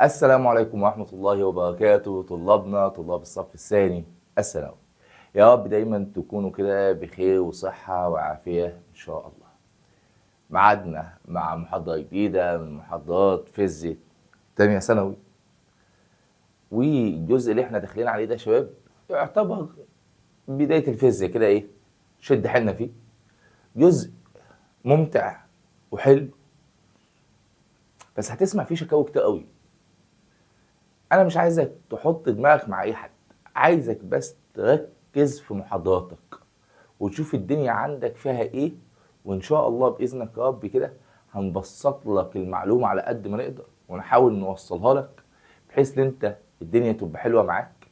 السلام عليكم ورحمة الله وبركاته، طلابنا طلاب الصف الثاني الثانوي. يا رب دايما تكونوا كده بخير وصحة وعافية إن شاء الله. معادنا مع محاضرة جديدة من محاضرات فيزياء تانية ثانوي، والجزء اللي احنا داخلين عليه ده يا شباب يعتبر بداية الفيزياء كده، شد حيلنا فيه. جزء ممتع وحلو، بس هتسمع فيه شكاوي كتير قوي. انا مش عايزك تحط دماغك مع اي حد، عايزك بس تركز في محاضراتك وتشوف الدنيا عندك فيها ايه، وان شاء الله باذنك يا رب كده هنبسط لك المعلومه على قد ما نقدر ونحاول نوصلها لك، بحيث ان انت الدنيا تبقى حلوه معاك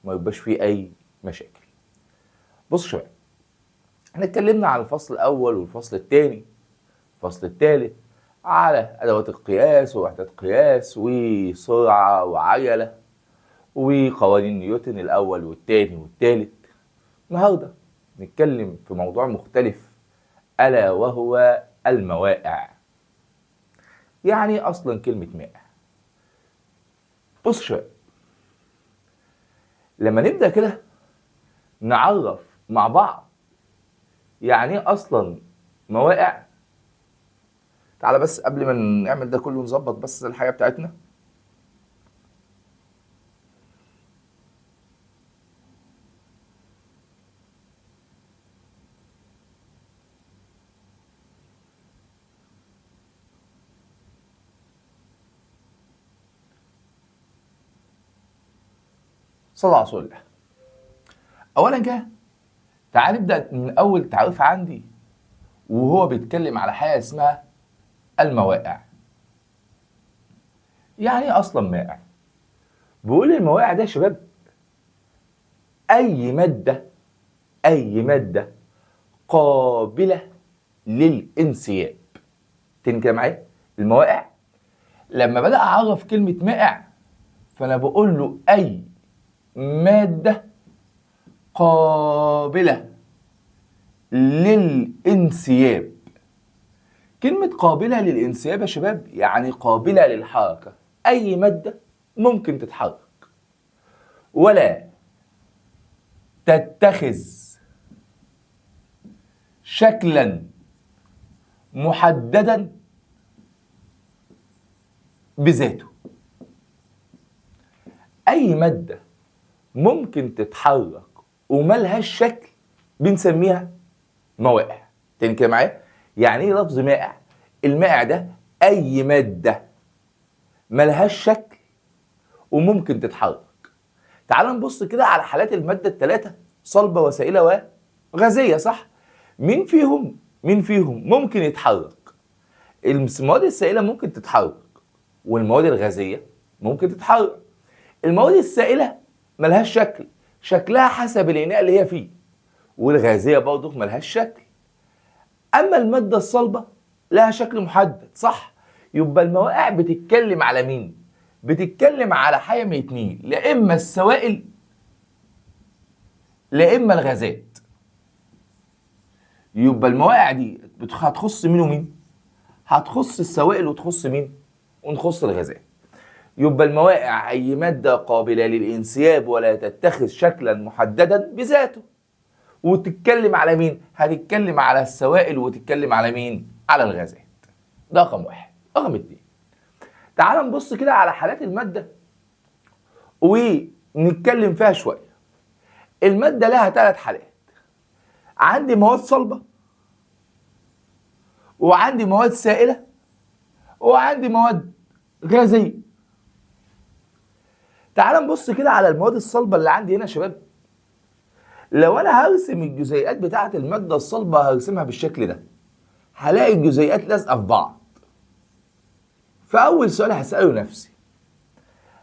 وما يبقاش فيه اي مشاكل. بص شويه، احنا اتكلمنا على الفصل الاول والفصل الثاني الفصل الثالث على ادوات القياس ووحدات قياس وسرعه وعجله وقوانين نيوتن الاول والثاني والثالث. النهارده نتكلم في موضوع مختلف، الا وهو الموائع. يعني اصلا كلمه مائع، بص شويه، لما نبدا كده نعرف مع بعض يعني ايه اصلا موائع. تعالى بس قبل ما نعمل ده كله نظبط بس الحياه بتاعتنا. صلى على رسول الله. اولا كده تعال نبدا من اول تعريف عندي، وهو بيتكلم على حاجه اسمها الموائع. يعني ايه اصلا مائع؟ بيقول الموائع ده يا شباب اي ماده قابله للانسياب. تاني كده معايا، الموائع لما بدأ اعرف كلمه مائع فانا بقول له اي ماده قابله للانسياب. كلمه قابله للانسياب يا شباب يعني قابله للحركه، اي ماده ممكن تتحرك ولا تتخذ شكلا محددا بذاته. اي ماده ممكن تتحرك وملهاش شكل بنسميها موائع. تاني كده معايا، يعني ايه لفظ مائع؟ المائع ده اي ماده ملهاش شكل وممكن تتحرك. تعال نبص كده على حالات الماده الثلاثه، صلبه وسائله وغازيه، صح؟ مين فيهم ممكن يتحرك؟ المواد السائله ممكن تتحرك، والمواد الغازيه ممكن تتحرك. المواد السائله ملهاش شكل، شكلها حسب الاناء اللي هي فيه، والغازيه برضه ملهاش شكل. اما الماده الصلبه لها شكل محدد، صح؟ يبقى الموائع بتتكلم على مين؟ بتتكلم على حاجه من اتنين، لا اما السوائل لا اما الغازات. يبقى الموائع دي هتخص مين ومين؟ هتخص السوائل وتخص مين؟ ونخص الغازات. يبقى الموائع اي ماده قابله للانسياب ولا تتخذ شكلا محددا بذاته. وتتكلم على مين؟ هتتكلم على السوائل وتتكلم على مين؟ على الغازات. ده رقم واحد. رقم اتنين، تعال نبص كده على حالات الماده ونتكلم فيها شويه. الماده لها ثلاث حالات، عندي مواد صلبه وعندي مواد سائله وعندي مواد غازيه. تعال نبص كده على المواد الصلبه اللي عندي هنا يا شباب. لو انا هرسم الجزيئات بتاعه الماده الصلبه هرسمها بالشكل ده، هلاقي الجزيئات لازقه في بعض. فاول سؤال هساله نفسي،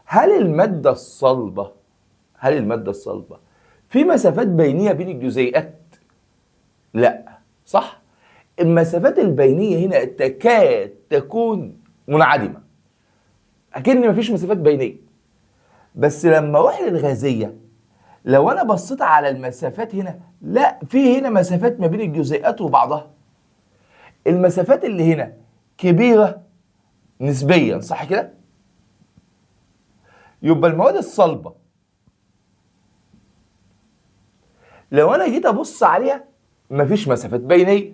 هل الماده الصلبه في مسافات بينيه بين الجزيئات؟ لا، صح؟ المسافات البينيه هنا تكاد تكون منعدمه، اكن مفيش مسافات بينيه. بس لما اروح للغازيه، لو انا بصيت على المسافات هنا، لا، في هنا مسافات ما بين الجزيئات وبعضها. المسافات اللي هنا كبيره نسبيا، صح كده؟ يبقى المواد الصلبة لو أنا جيت أبص عليها مفيش مسافات بينية،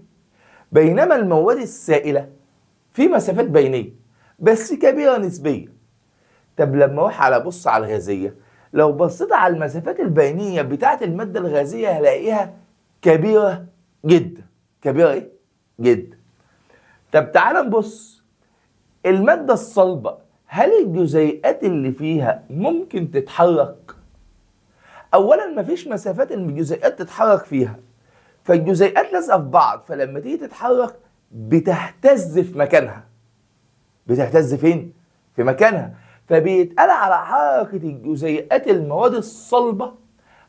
بينما المواد السائلة في مسافات بينية بس كبيرة نسبيا. طب لما أروح على بص على الغازية، لو بصيت على المسافات البينية بتاعت المادة الغازية هلاقيها كبيرة جدا. كبيرة إيه؟ جدا. طب تعال نبص المادة الصلبة، هل الجزيئات اللي فيها ممكن تتحرك؟ أولا مفيش مسافات إن الجزيئات تتحرك فيها، فالجزيئات لازقة في بعض، فلما تيجي تتحرك بتهتز في مكانها. بتهتز فين؟ في مكانها. فبيتقال على حركة الجزيئات المواد الصلبة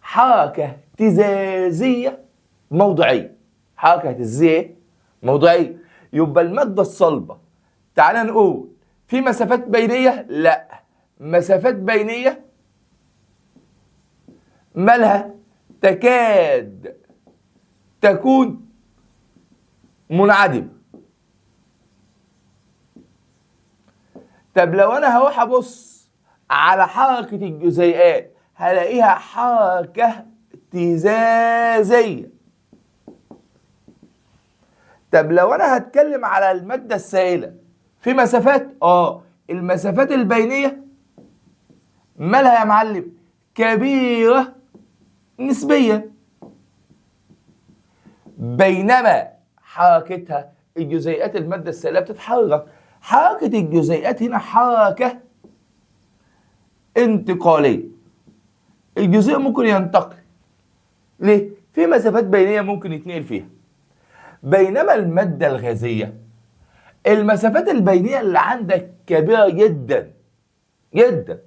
حركة اهتزازية موضعية. حركة اهتزازية موضعية. يبقى المادة الصلبة تعال نقول في مسافات بينية؟ لا. مسافات بينية مالها؟ تكاد تكون منعدمة. طب لو انا هروح ابص على حركة الجزيئات هلاقيها حركة اهتزازية. طب لو انا هتكلم على المادة السائلة في مسافات، المسافات البينية مالها يا معلم؟ كبيرة نسبيا. بينما حركتها الجزيئات المادة السائلة بتتحرك. حركة الجزيئات هنا حركة انتقالية. الجزيء ممكن ينتقل. ليه؟ في مسافات بينية ممكن يتنقل فيها. بينما المادة الغازية المسافات البينية اللي عندك كبيرة جدا جدا.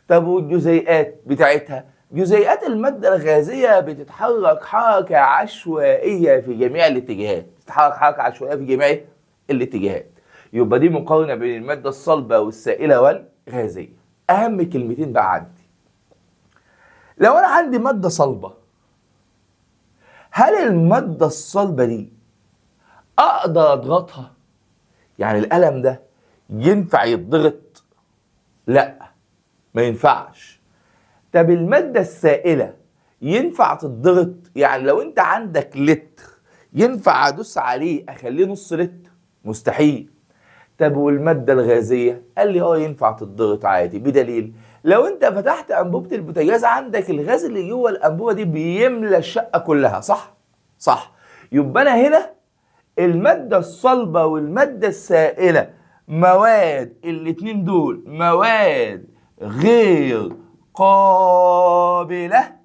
طب والجزيئات بتاعتها؟ جزيئات المادة الغازية بتتحرك حركة عشوائية في جميع الاتجاهات. بتتحرك حركة عشوائية في جميع الاتجاهات. يبقى دي مقارنة بين المادة الصلبة والسائلة والغازية. أهم كلمتين بقى عندي، لو أنا عندي مادة صلبة، هل المادة الصلبة دي أقدر أضغطها؟ يعني القلم ده ينفع يتضغط؟ لا، ما ينفعش. طب المادة السائلة ينفع تتضغط؟ يعني لو أنت عندك لتر ينفع أدوس عليه أخليه نص لتر؟ مستحيل. طب والمادة الغازية؟ قال لي ينفع تتضغط عادي. بدليل لو انت فتحت انبوبة البوتاجاز عندك الغاز اللي جوه الانبوبة دي بيملى الشقة كلها، صح؟ صح. يبقى انا هنا المادة الصلبة والمادة السائلة مواد، الاتنين دول مواد غير قابلة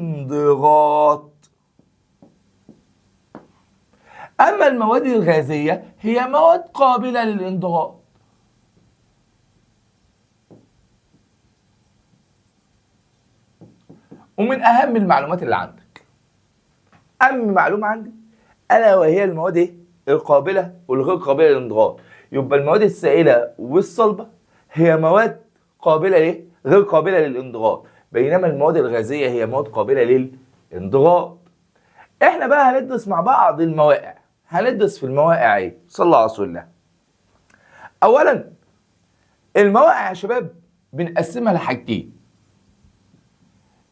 للانضغاط. أما المواد الغازية هي مواد قابلة للانضغاط. ومن أهم المعلومات اللي عندك، أهم معلومة عندي ألا وهي المواد القابلة والغير قابلة للانضغاط. يبقى المواد السائلة والصلبة هي مواد قابلة غير قابلة للانضغاط، بينما المواد الغازية هي مواد قابلة للانضغاط. احنا بقى هندرس مع بعض الموائع. هندرس في الموائع ايه؟ صلى الله على رسول الله. اولا الموائع يا شباب بنقسمها لحاجتين،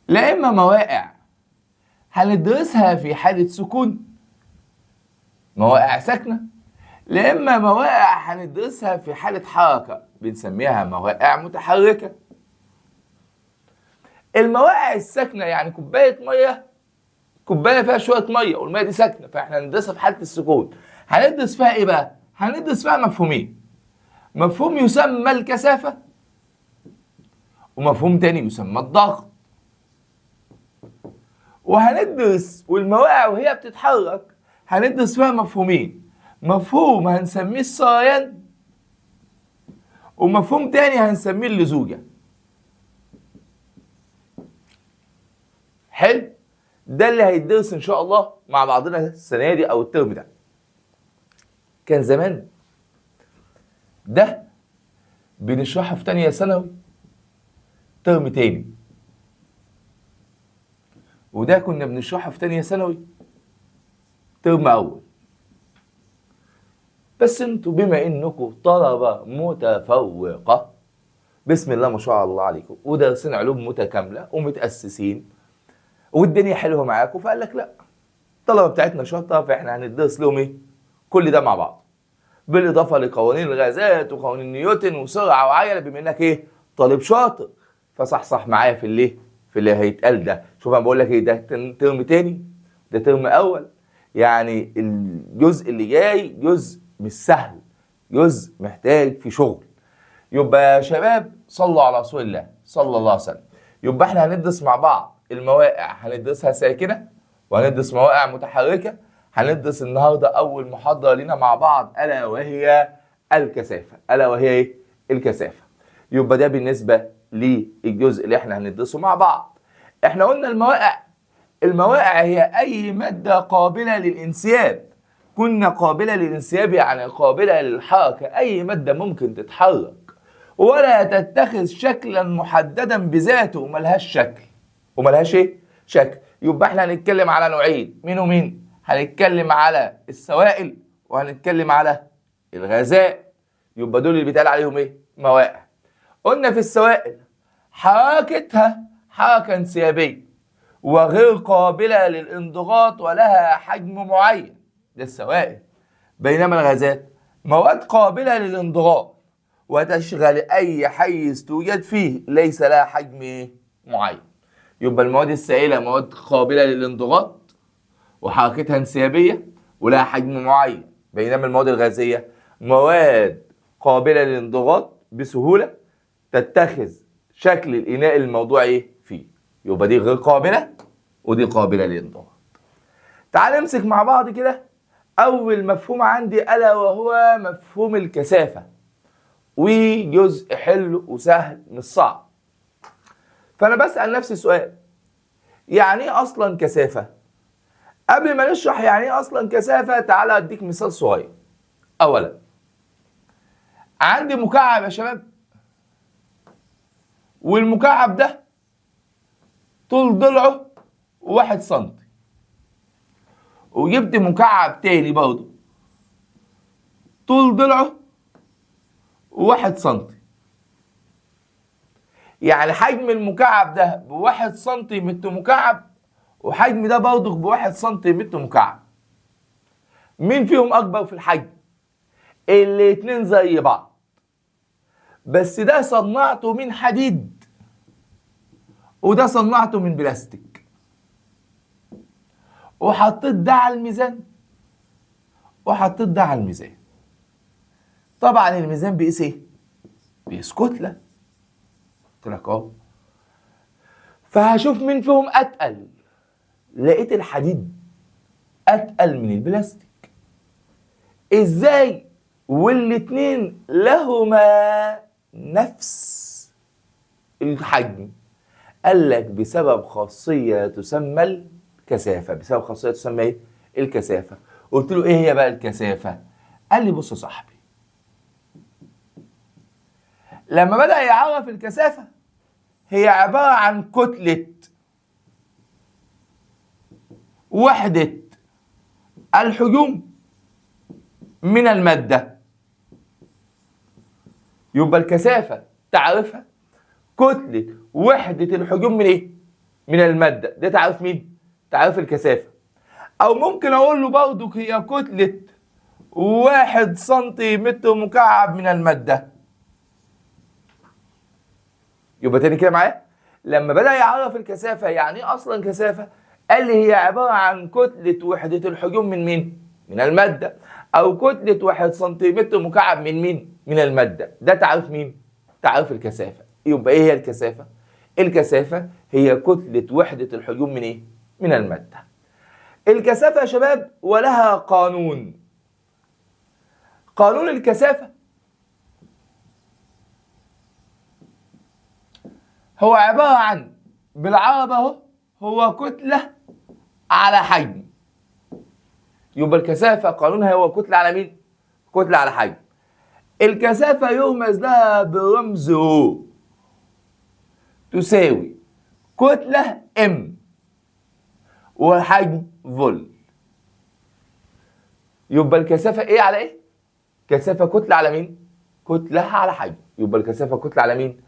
لا اما موائع هندرسها في حالة سكون، موائع ساكنة، لا اما موائع هندرسها في حالة حركة بنسميها موائع متحركة. الموائع الساكنة يعني كوباية مية، كوبايه فيها شويه ميه والميه دي ساكنه، فاحنا هندرسها في حاله السكون. هندرس فيها ايه بقى؟ هندرس فيها مفهومين، مفهوم يسمى الكثافه ومفهوم تاني يسمى الضغط. وهندرس والمواقع وهي بتتحرك هندرس فيها مفهومين، مفهوم هنسميه السريان ومفهوم تاني هنسميه اللزوجه. حلو؟ ده اللي هيدرس ان شاء الله مع بعضنا السنه دي او الترم ده. كان زمان ده بنشرحه في تانية ثانوي ترم تاني، وده كنا بنشرحه في تانية ثانوي ترم اول. بس انتوا بما انكم طلبه متفوقه بسم الله ما شاء الله عليكم ودارسين علوم متكامله ومتاسسين والدنيا حلوه معاكم، فقال لك لا، الطلبه بتاعتنا شاطره فاحنا هندرس لهم ايه؟ كل ده مع بعض، بالاضافه لقوانين الغازات وقوانين نيوتن وسرعه وعجله، بما انك ايه؟ طالب شاطر. فصحصح معايا في اللي هيتقال ده. شوف انا بقول لك ايه، ده ترم تاني، ده ترم اول، يعني الجزء اللي جاي جزء مش سهل، جزء محتاج في شغل. يبقى يا شباب صلوا على رسول الله صلى الله عليه وسلم. يبقى احنا هندرس مع بعض المواقع، هندرسها ساكنه وهندرس مواقع متحركه. هندرس النهارده اول محاضره لينا مع بعض الا وهي الكثافه. الا وهي ايه؟ الكثافه. يبقى ده بالنسبه للجزء اللي احنا هندرسه مع بعض. احنا قلنا المواقع هي اي ماده قابله للانسياب. كنا قابله للانسياب يعني قابله للحركه، اي ماده ممكن تتحرك ولا تتخذ شكلا محددا بذاته وملهاش شكل. وملهاش ايه؟ شكل. يبقى احنا هنتكلم على نوعين، مين ومين؟ هنتكلم على السوائل وهنتكلم على الغازات. يبقى دول اللي بيتقال عليهم ايه؟ مواقع. قلنا في السوائل حركتها حركة انسيابية وغير قابلة للانضغاط ولها حجم معين، ده السوائل. بينما الغازات مواد قابلة للانضغاط وتشغل أي حيز توجد فيه ليس لها حجم معين. يبقى المواد السائلة مواد قابلة للانضغاط وحركتها انسيابية ولها حجم معين، بينما المواد الغازية مواد قابلة للانضغاط بسهولة تتخذ شكل الإناء الموضوعي فيه. يبقى دي غير قابلة ودي قابلة للانضغاط. تعال نمسك مع بعض كده أول مفهوم عندي ألا وهو مفهوم الكثافة، وجزء حلو وسهل مش صعب. فأنا بسأل نفسي سؤال، يعني إيه أصلا كثافة؟ قبل ما نشرح يعني إيه أصلا كثافة تعال أديك مثال صغير. أولا عندي مكعب يا شباب، والمكعب ده طول ضلعه 1 سنتي، وجبت مكعب تاني برضه طول ضلعه 1 سنتي، يعني حجم المكعب ده ب1 سنتيمتر مكعب وحجم ده برضه ب1 سنتيمتر مكعب. مين فيهم أكبر في الحجم؟ الاتنين زي بعض، بس ده صنعته من حديد وده صنعته من بلاستيك، وحطيت ده على الميزان وحطيت ده على الميزان. طبعا الميزان بيقيس ايه؟ بيقيس كتله. قلت لك اهو. فهشوف مين فيهم اتقل. لقيت الحديد اتقل من البلاستيك. ازاي والاتنين لهما نفس الحجم؟ قال لك بسبب خاصيه تسمى الكثافه. بسبب خاصيه تسمى ايه؟ الكثافه. قلت له ايه هي بقى الكثافه؟ قال لي بص يا صاحبي، لما بدأ يعرف الكثافه هي عباره عن كتله وحده الحجم من الماده. يبقى الكثافه تعرفها كتله وحده الحجم من ايه؟ من الماده. ده تعرف مين؟ تعرف الكثافه. او ممكن اقول له برضه هي كتله 1 سنتيمتر مكعب من الماده. يبقى تاني كده معايا، لما بدأ يعرف الكثافة يعني ايه اصلا كثافة، قال لي هي عبارة عن كتلة وحدة الحجم من مين؟ من المادة. او كتلة 1 سنتيمتر مكعب من مين؟ من المادة. ده تعريف مين؟ تعريف الكثافة. يبقى ايه هي الكثافة؟ الكثافة هي كتلة وحدة الحجم من ايه؟ من المادة. الكثافة يا شباب ولها قانون. قانون الكثافة هو عبارة عن بالعربي اهو هو كتلة على حجم. يبقى الكثافة قانونها هو كتلة على مين؟ كتلة على حجم. الكثافة يرمز لها برمز رو تساوي كتلة ام والحجم فول. يبقى الكثافة ايه على ايه؟ كثافة كتلة على مين؟ كتلة على حجم. يبقى الكثافة كتلة على مين؟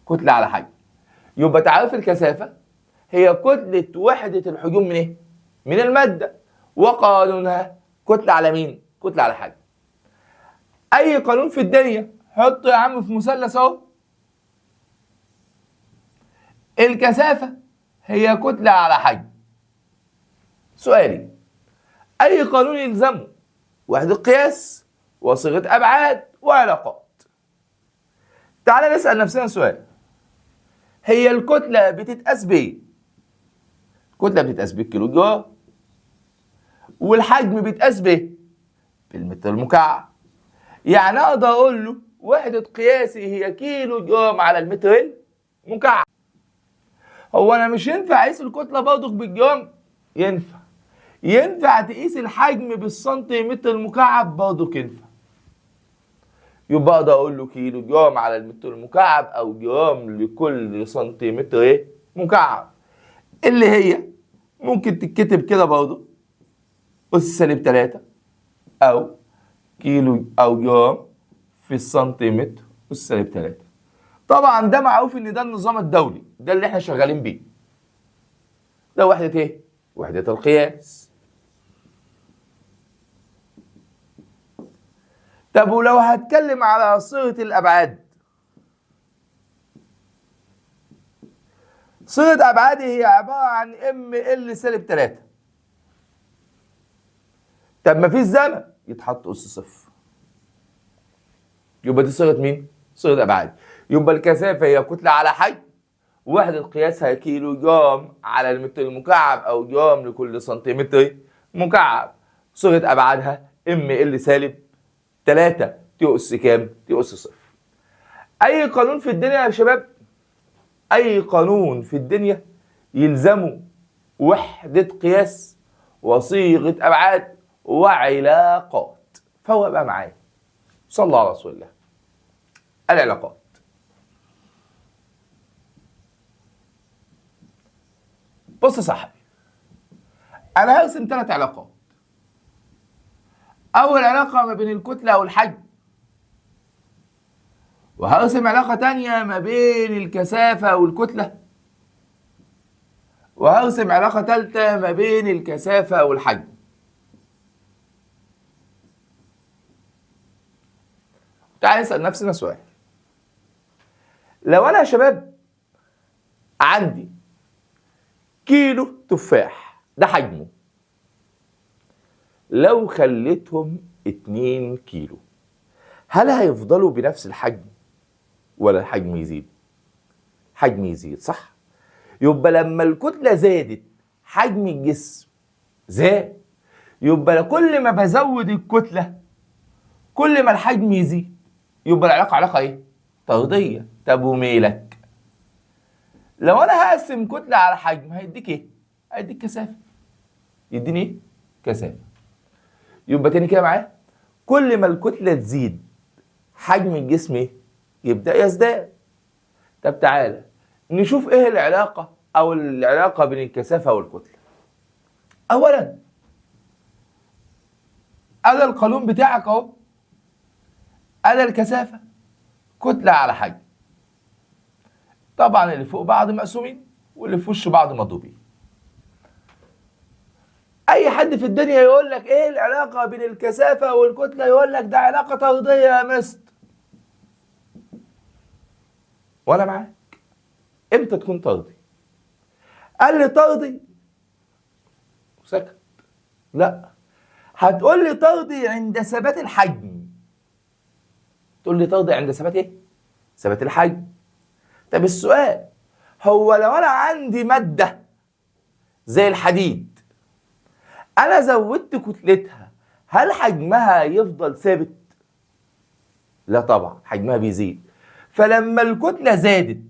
كتلة على حجم. يبقى تعريف الكثافة هي كتلة وحدة الحجم من ايه؟ من المادة، وقانونها كتلة على مين؟ كتلة على حجم. أي قانون في الدنيا حطه يا عم في مثلث أهو. الكثافة هي كتلة على حجم. سؤالي: أي قانون يلزمه وحدة قياس وصيغة أبعاد وعلاقات؟ تعال نسأل نفسنا سؤال: هي الكتلة بتتقاس بإيه؟ الكتلة بتتقاس بالكيلو جرام، والحجم بيتقاس بإيه؟ بالمتر المكعب. يعني أقدر أقول له وحدة قياسي هي كيلو جرام على المتر المكعب. هو أنا مش ينفع أقيس الكتلة برضك بالجرام؟ ينفع. ينفع تقيس الحجم بالسنتيمتر المكعب؟ برضك ينفع. يبقى اقدر اقول له كيلو جرام على المتر المكعب او جرام لكل سنتيمتر ايه مكعب، اللي هي ممكن تتكتب كده برضه اس -3 او كيلو او جرام في السنتيمتر اس -3. طبعا ده معروف ان ده النظام الدولي، ده اللي احنا شغالين بيه، ده وحدة ايه؟ وحدة القياس. طب ولو هتكلم على صيغة الأبعاد، صيغة أبعادي هي عبارة عن ML-3. طب ما فيش زمن، يتحط أس صفر. يبقى دي صيغة مين؟ صيغة أبعاد. يبقى الكثافة هي كتلة على حجم، وحدة قياسها كيلو جرام على المتر المكعب أو جرام لكل سنتيمتر مكعب. صيغة أبعادها ML-3 تي أس كام؟ تي أس صفر. أي قانون في الدنيا يا شباب، أي قانون في الدنيا يلزمه وحدة قياس وصيغة أبعاد وعلاقات. فهو بقى معايا، صلى على رسول الله. العلاقات: بص يا صاحبي، أنا هرسم 3 علاقات. أول علاقة ما بين الكتلة والحجم، وهرسم علاقة تانية ما بين الكثافة والكتلة، وهرسم علاقة تالتة ما بين الكثافة والحجم. تعال نسأل نفسنا سؤال: لو أنا يا شباب عندي كيلو تفاح، ده حجمه، لو خليتهم 2 كيلو، هل هيفضلوا بنفس الحجم ولا الحجم يزيد؟ حجم يزيد، صح؟ يبقى لما الكتلة زادت حجم الجسم زاد. يبقى كل ما بزود الكتلة كل ما الحجم يزيد. يبقى العلاقة علاقة ايه؟ طردية. طب وميلك؟ لو انا هقسم كتلة على حجم هيديك ايه؟ هيديك كثافة. يديني ايه؟ كثافة. يبقى تاني كده معايا، كل ما الكتلة تزيد حجم الجسم ايه؟ يبدأ يزداد. طب تعالى نشوف ايه العلاقة بين الكثافة والكتلة. اولا انا القانون بتاعك اهو، انا الكثافة كتلة على حجم. طبعا اللي فوق بعض مقسومين واللي في وش بعض مضروبين. اي حد في الدنيا يقول لك ايه العلاقة بين الكثافة والكتلة، يقول لك ده علاقة طردية يا مستر. وانا معاك. امتى تكون طردي؟ قال لي طردي وسكت. لا، هتقول لي طردي عند ثبات الحجم. تقول لي طردي عند ثبات ايه؟ ثبات الحجم. طب السؤال، هو لو انا عندي مادة زي الحديد انا زودت كتلتها، هل حجمها يفضل ثابت؟ لا طبعا، حجمها بيزيد. فلما الكتلة زادت،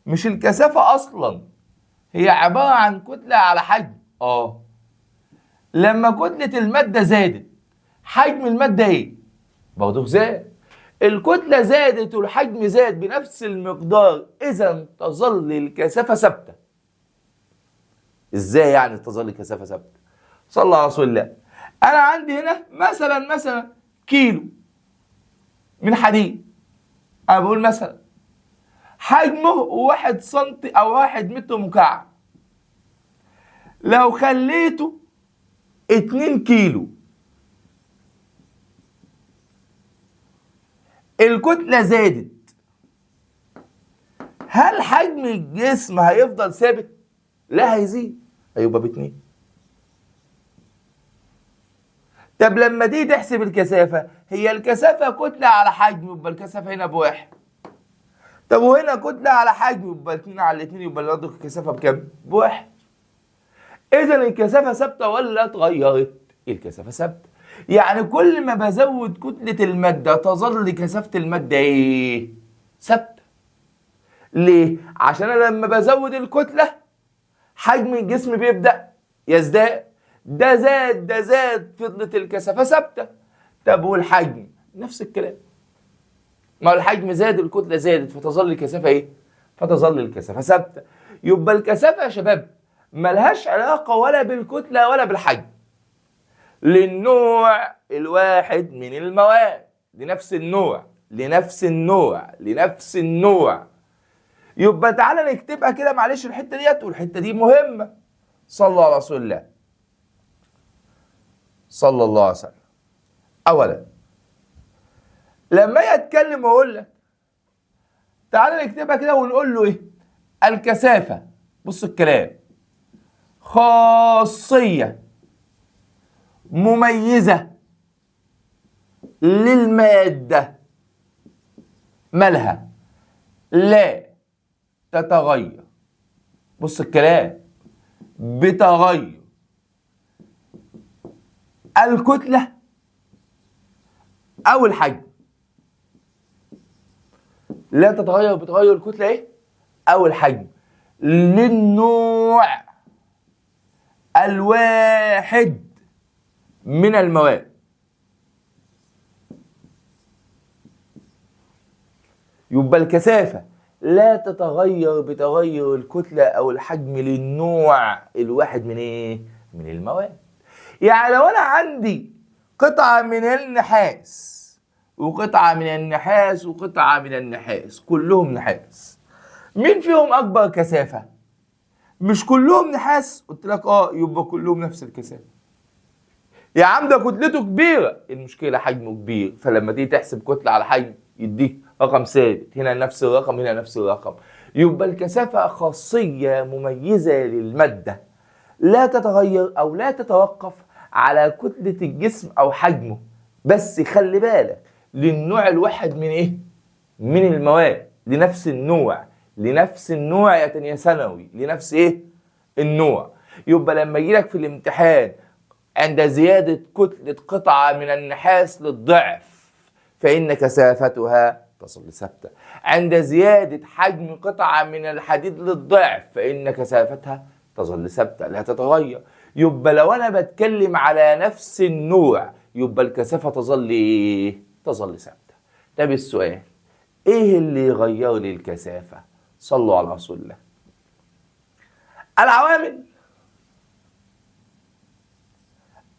مش الكثافة اصلا هي عبارة عن كتلة على حجم؟ لما كتلة المادة زادت حجم المادة ايه؟ برضه زاد. الكتلة زادت والحجم زاد بنفس المقدار، اذا تظل الكثافة ثابتة. ازاي يعني تظل الكثافة ثابتة؟ صلى على رسول الله. انا عندي هنا مثلا كيلو من حديد، انا بقول مثلا حجمه 1 سنتي أو 1 متر مكعب، لو خليته 2 كيلو الكتلة زادت، هل حجم الجسم هيفضل ثابت؟ لا، هيزيد، هيبقى ب2. طب لما تيجي تحسب الكثافة، هي الكثافة كتلة على حجم، يبقى الكثافة هنا ب1. طب وهنا كتلة على حجم، يبقى 2 على 2، يبقى برضه الكثافة بكام؟ ب1. إذا الكثافة ثابتة ولا اتغيرت؟ الكثافة ثابتة. يعني كل ما بزود كتلة المادة تظل كثافة المادة إيه؟ ثابتة. ليه؟ عشان أنا لما بزود الكتلة حجم الجسم بيبدأ يزداد، ده زاد ده زاد، فضلت الكثافة ثابتة. طب والحجم؟ نفس الكلام، ما هو الحجم زاد الكتلة زادت، فتظل الكثافة إيه؟ فتظل الكثافة ثابتة. يبقى الكثافة يا شباب ملهاش علاقة ولا بالكتلة ولا بالحجم، للنوع الواحد من المواد، لنفس النوع لنفس النوع لنفس النوع. يبقى تعالى نكتبها كده، معلش الحتة ديت والحتة دي مهمة. صلى على رسول الله صلى الله عليه وسلم. أولا لما يتكلم ويقول لك تعالى نكتبها كده ونقول له إيه؟ الكثافة، بص الكلام، خاصية مميزة للمادة، مالها؟ لا تتغير. بص الكلام، بتغير الكتلة أو الحجم. لا تتغير بتغير الكتلة إيه؟ أو الحجم، للنوع الواحد من المواد. يبقى الكثافة لا تتغير بتغير الكتلة أو الحجم للنوع الواحد من إيه؟ من المواد. يعني لو أنا عندي قطعة من النحاس وقطعة من النحاس وقطعة من النحاس، كلهم نحاس، مين فيهم أكبر كثافة؟ مش كلهم نحاس؟ قلت لك يبقى كلهم نفس الكثافة. يا عم ده كتلته كبيرة، المشكلة حجمه كبير، فلما تيجي تحسب كتلة على حجم يديك رقم ثابت، هنا نفس الرقم هنا نفس الرقم. يبقى الكثافة خاصية مميزة للمادة لا تتغير أو لا تتوقف على كتلة الجسم أو حجمه، بس خلي بالك للنوع الواحد من إيه؟ من المواد، لنفس النوع لنفس النوع يا تانية ثانوي، لنفس إيه؟ النوع. يبقى لما يجيلك في الامتحان عند زيادة كتلة قطعة من النحاس للضعف فإن كثافتها تصل ثابتة، عند زيادة حجم قطعة من الحديد للضعف فإن كثافتها تظل ثابتة لا تتغير. يبقى لو أنا بتكلم على نفس النوع يبقى الكثافة تظل إيه؟ تظل ثابتة. طب السؤال، إيه اللي يغير لي الكثافة؟ صلوا على رسول الله. العوامل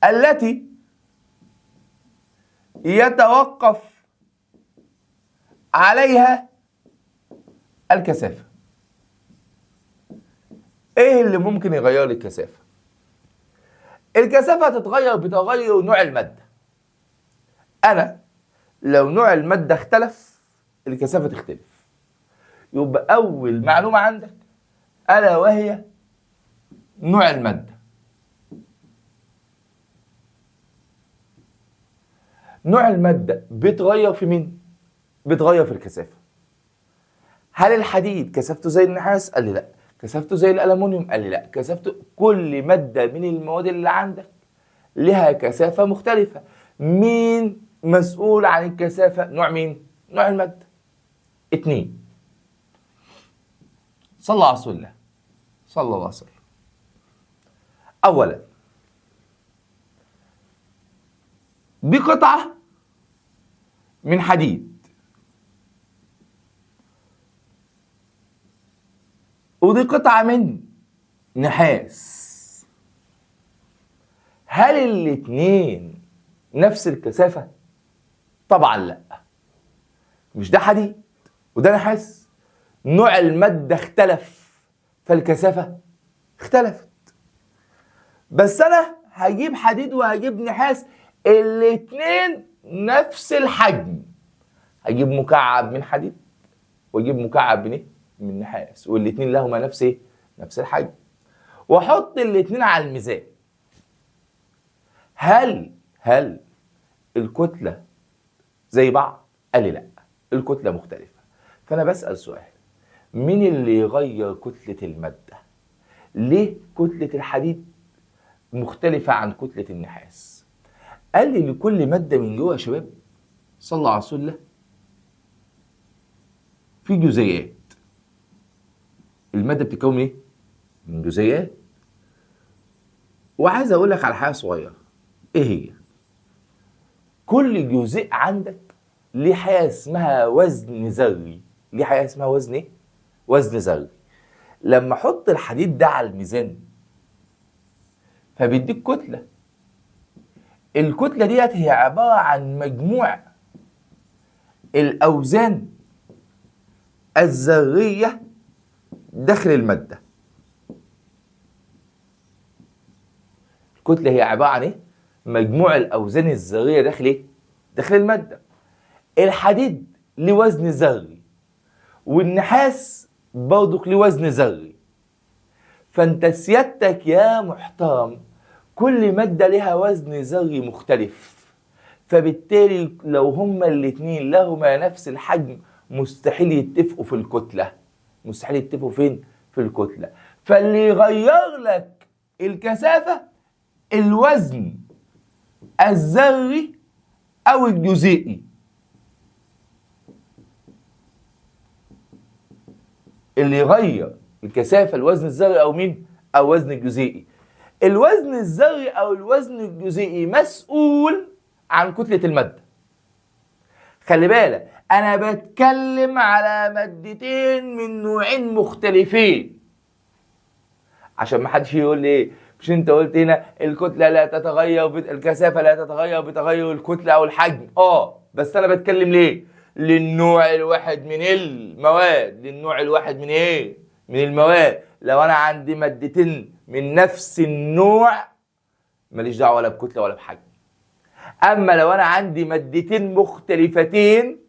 التي يتوقف عليها الكثافة. ايه اللي ممكن يغير لي الكثافة؟ الكثافة تتغير بتغير نوع المادة. انا لو نوع المادة اختلف الكثافة تختلف. يبقى اول معلومة عندك الا وهي نوع المادة. نوع المادة بيتغير في مين؟ بيتغير في الكثافة. هل الحديد كثافته زي النحاس؟ قال لي لا. كثافته زي الألمنيوم؟ قال لي لا. كثافته، كل مادة من المواد اللي عندك لها كثافة مختلفة. مين مسؤول عن الكثافة؟ نوع مين؟ نوع المادة. 2. صلى على رسول الله صلى الله عليه وسلم. أولا دي قطعة من حديد ودي قطعة من نحاس، هل الاتنين نفس الكثافة؟ طبعا لا. مش ده حديد وده نحاس، نوع المادة اختلف فالكثافة اختلفت. بس أنا هجيب حديد وهجيب نحاس الاتنين نفس الحجم، هجيب مكعب من حديد واجيب مكعب من ايه؟ من نحاس، والاتنين لهما نفس ايه؟ نفس الحجم، واحط الاتنين على الميزان. هل الكتلة زي بعض؟ قال لي لا، الكتلة مختلفة. فأنا بسأل سؤال، مين اللي يغير كتلة المادة؟ ليه كتلة الحديد مختلفة عن كتلة النحاس؟ قال لي لكل مادة من جوه يا شباب، صلوا على رسول الله، في جزيئات. المادة بتتكون ايه؟ من جزيئات. وعايز اقول لك على حاجة صغيرة، ايه هي؟ كل جزيء عندك ليه حاجة اسمها وزن ذري. ليه حاجة اسمها وزن ايه؟ وزن ذري. لما احط الحديد ده على الميزان فبيديك كتلة. الكتلة ديت هي عبارة عن مجموع الأوزان الذرية داخل المادة. الكتلة هي عبارة عن ايه؟ مجموع الأوزان الذرية داخل ايه؟ داخل المادة. الحديد ليه وزن ذري، والنحاس برضك ليه وزن ذري. فانت سيادتك يا محترم كل مادة لها وزن ذري مختلف، فبالتالي لو هما الاتنين لهما نفس الحجم مستحيل يتفقوا في الكتلة. مستحيل يتفقوا فين؟ في الكتلة. فاللي يغير لك الكثافة الوزن الذري أو الجزيئي. اللي يغير الكثافة الوزن الذري أو مين؟ أو وزن الجزيئي. الوزن الذري أو الوزن الجزيئي مسؤول عن كتلة المادة. خلي بالك أنا بتكلم على مادتين من نوعين مختلفين، عشان ما حدش يقول لي إيه، مش أنت قلت هنا الكتلة لا تتغير الكثافة لا تتغير بتغير الكتلة أو الحجم. بس أنا بتكلم ليه؟ للنوع الواحد من المواد. للنوع الواحد من إيه؟ من المواد. لو أنا عندي مادتين من نفس النوع ماليش دعوة ولا بكتلة ولا بحجم. أما لو أنا عندي مادتين مختلفتين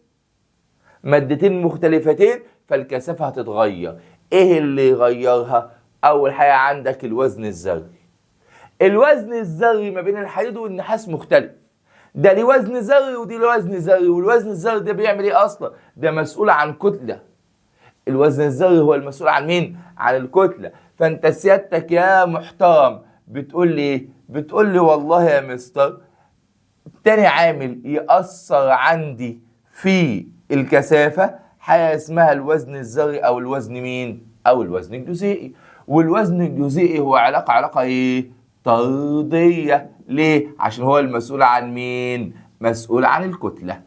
فالكثافة هتتغير. إيه اللي يغيرها؟ أول حاجة عندك الوزن الذري. الوزن الذري ما بين الحديد والنحاس مختلف. ده ليه وزن ذري ودي ليه وزن ذري، والوزن الذري ده بيعمل إيه أصلا؟ ده مسؤول عن كتلة. الوزن الذري هو المسؤول عن مين؟ عن الكتلة. فأنت سيادتك يا محترم بتقول لي إيه؟ بتقول لي والله يا مستر تاني عامل يأثر عندي في الكثافة حاجة اسمها الوزن الذري أو الوزن مين؟ أو الوزن الجزيئي. والوزن الجزيئي هو علاقة إيه؟ طردية. ليه؟ عشان هو المسؤول عن مين؟ مسؤول عن الكتلة.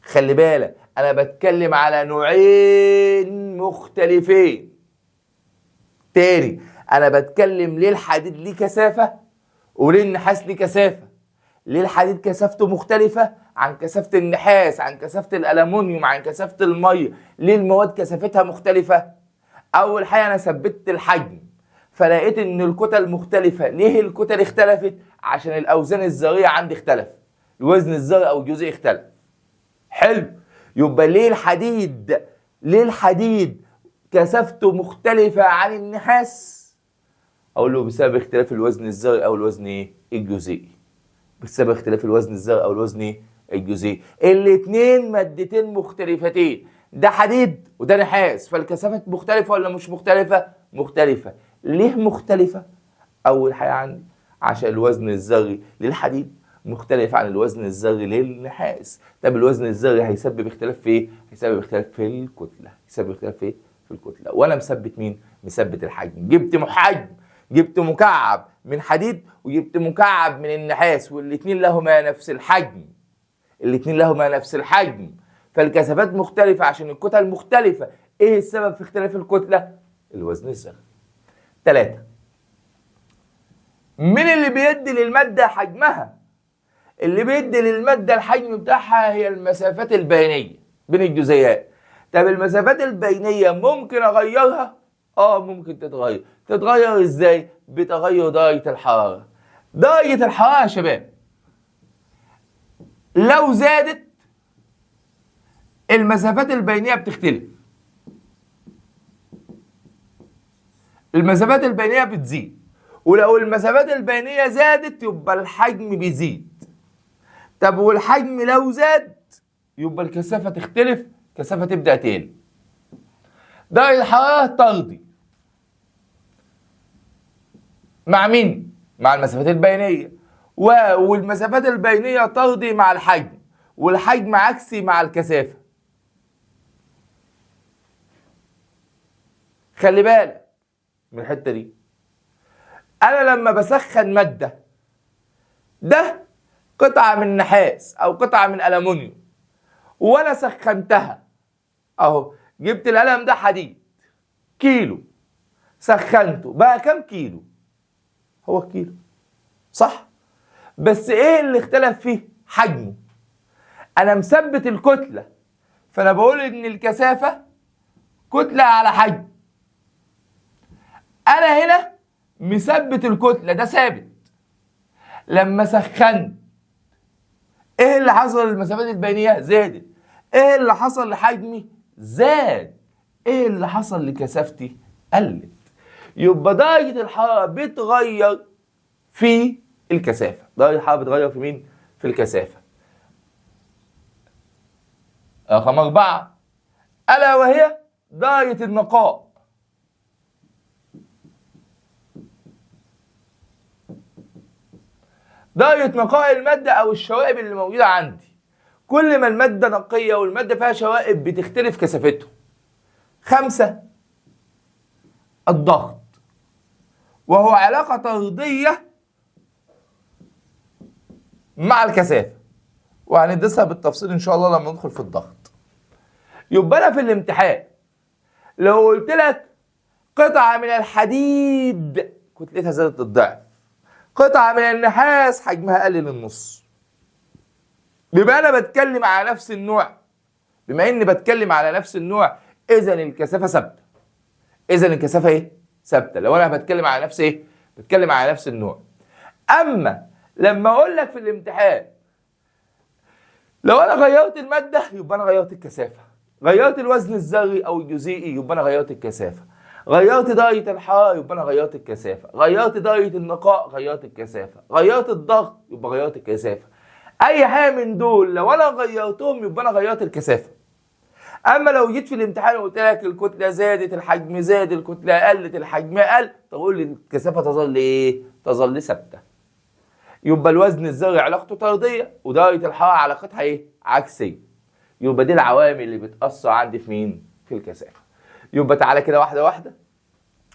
خلي بالك أنا بتكلم على نوعين مختلفين. تاني أنا بتكلم ليه الحديد ليه كثافة وليه النحاس ليه كثافة. ليه الحديد كثافته مختلفة عن كثافة النحاس، عن كثافة الألمنيوم، عن كثافة المية. ليه المواد كثافتها مختلفة؟ أول حاجة أنا ثبتت الحجم فلقيت إن الكتل مختلفة. ليه الكتل اختلفت؟ عشان الأوزان الذرية عندي اختلف، الوزن الذري أو الجزيئي اختلف. حلو. يبقى ليه الحديد كثافته مختلفة عن النحاس؟ أقول له بسبب اختلاف الوزن الذري أو الوزن الجزيئي. بسبب اختلاف الوزن الذري أو الوزن الجزيئي. الاتنين مادتين مختلفتين، ده حديد وده نحاس، فالكثافات مختلفة ولا مش مختلفة؟ مختلفة. ليه مختلفة؟ أول حاجة عندي عشان الوزن الذري للحديد مختلف عن الوزن الذري للنحاس. طب الوزن الذري هيسبب اختلاف في ايه؟ هيسبب اختلاف في الكتلة. يسبب اختلاف في ايه؟ في الكتلة. وانا مثبت مين؟ مثبت الحجم. جبت مكعب من حديد وجبت مكعب من النحاس، والاتنين لهما نفس الحجم. فالكثافات مختلفة عشان الكتل مختلفة. ايه السبب في اختلاف الكتلة؟ الوزن الذري. 3. مين اللي بيدي للمادة حجمها؟ اللي بيدي للمادة الحجم بتاعها هي المسافات البينية. بين الجزيئات. طب المسافات البينية ممكن أغيرها؟ ممكن تتغير. تتغير إزاي؟ بتغير درجة الحرارة. درجة الحرارة يا شباب لو زادت المسافات البينية بتختلف. المسافات البينية بتزيد، ولو المسافات البينية زادت يبقى الحجم بيزيد. طب والحجم لو زاد يبقى الكثافة تختلف، الكثافة تبدأ تقل. درجة الحرارة ترضي مع مين؟ مع المسافات البينية، والمسافات البينية ترضي مع الحجم، والحجم عكسي مع الكثافة. خلي بالك من الحتة دي. أنا لما بسخن مادة، ده قطعة من نحاس أو قطعة من ألمنيوم، وأنا سخنتها أهو، جبت القلم ده حديد كيلو، سخنته بقى كام كيلو؟ هو الكيلو صح؟ بس إيه اللي اختلف فيه؟ حجمه. أنا مثبت الكتلة، فأنا بقول إن الكثافة كتلة على حجم. أنا هنا مثبت الكتلة، ده ثابت. لما سخنت ايه اللي حصل للمسافات البينية؟ زادت. ايه اللي حصل لحجمي؟ زاد. ايه اللي حصل لكثافتي؟ قلت. يبقى درجة الحرارة بتغير في الكثافة. درجة الحرارة بتغير في مين؟ في الكثافة. رقم 4 ألا وهي درجة النقاء. درجة نقاء المادة أو الشوائب اللي موجودة عندي. كل ما المادة نقية والمادة فيها شوائب بتختلف كثافتهم. 5 الضغط، وهو علاقة طردية مع الكثافة، وهندرسها بالتفصيل إن شاء الله لما ندخل في الضغط. يبقى أنا في الامتحان لو قلت لك قطعة من الحديد كتلتها زادت الضعف، قطعة من النحاس حجمها قل للنص، بما أنا بتكلم على نفس النوع. بما إني بتكلم على نفس النوع إذا الكثافة ثابتة. إذا الكثافة إيه؟ ثابتة. لو أنا بتكلم على نفس إيه؟ بتكلم على نفس النوع. أما لما أقول لك في الامتحان لو أنا غيرت المادة يبقى أنا غيرت الكثافة، غيرت الوزن الذري أو الجزيئي يبقى أنا غيرت الكثافة، غيرت درجة الحرارة يبقى أنا غيرت الكثافة، غيرت درجة النقاء غيرت الكثافة، غيرت الضغط يبقى غيرت الكثافة. أي حاجة من دول لو أنا غيرتهم يبقى أنا غيرت الكثافة. أما لو جيت في الامتحان وقلت لك الكتلة زادت، الحجم زاد، الكتلة قلت، الحجم قل، تقول لي الكثافة تظل إيه؟ تظل ثابتة. يبقى الوزن الذري علاقته طردية، ودرجة الحرارة علاقتها إيه؟ عكسية. يبقى دي العوامل اللي بتأثر عندي في مين؟ في الكثافة. يبقى تعالى كده واحدة واحدة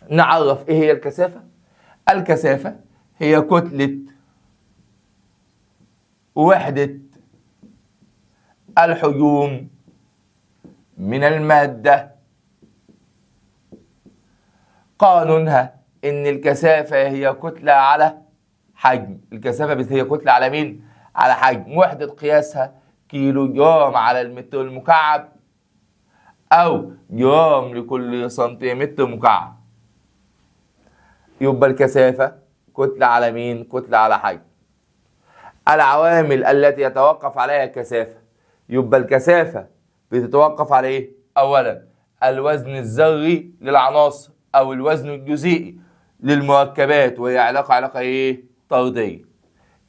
نعرف إيه هي الكثافة. الكثافة هي كتلة وحدة الحجوم من المادة. قانونها إن الكثافة هي كتلة على حجم. الكثافة هي كتلة على مين؟ على حجم. وحدة قياسها كيلو جرام على المتر المكعب أو جرام لكل سنتيمتر مكعب. يبقى الكثافة كتلة على مين؟ كتلة على حجم. العوامل التي يتوقف عليها الكثافة. يبقى الكثافة بتتوقف على إيه؟ أولا الوزن الذري للعناصر أو الوزن الجزيئي للمركبات، وهي علاقة إيه؟ طردية.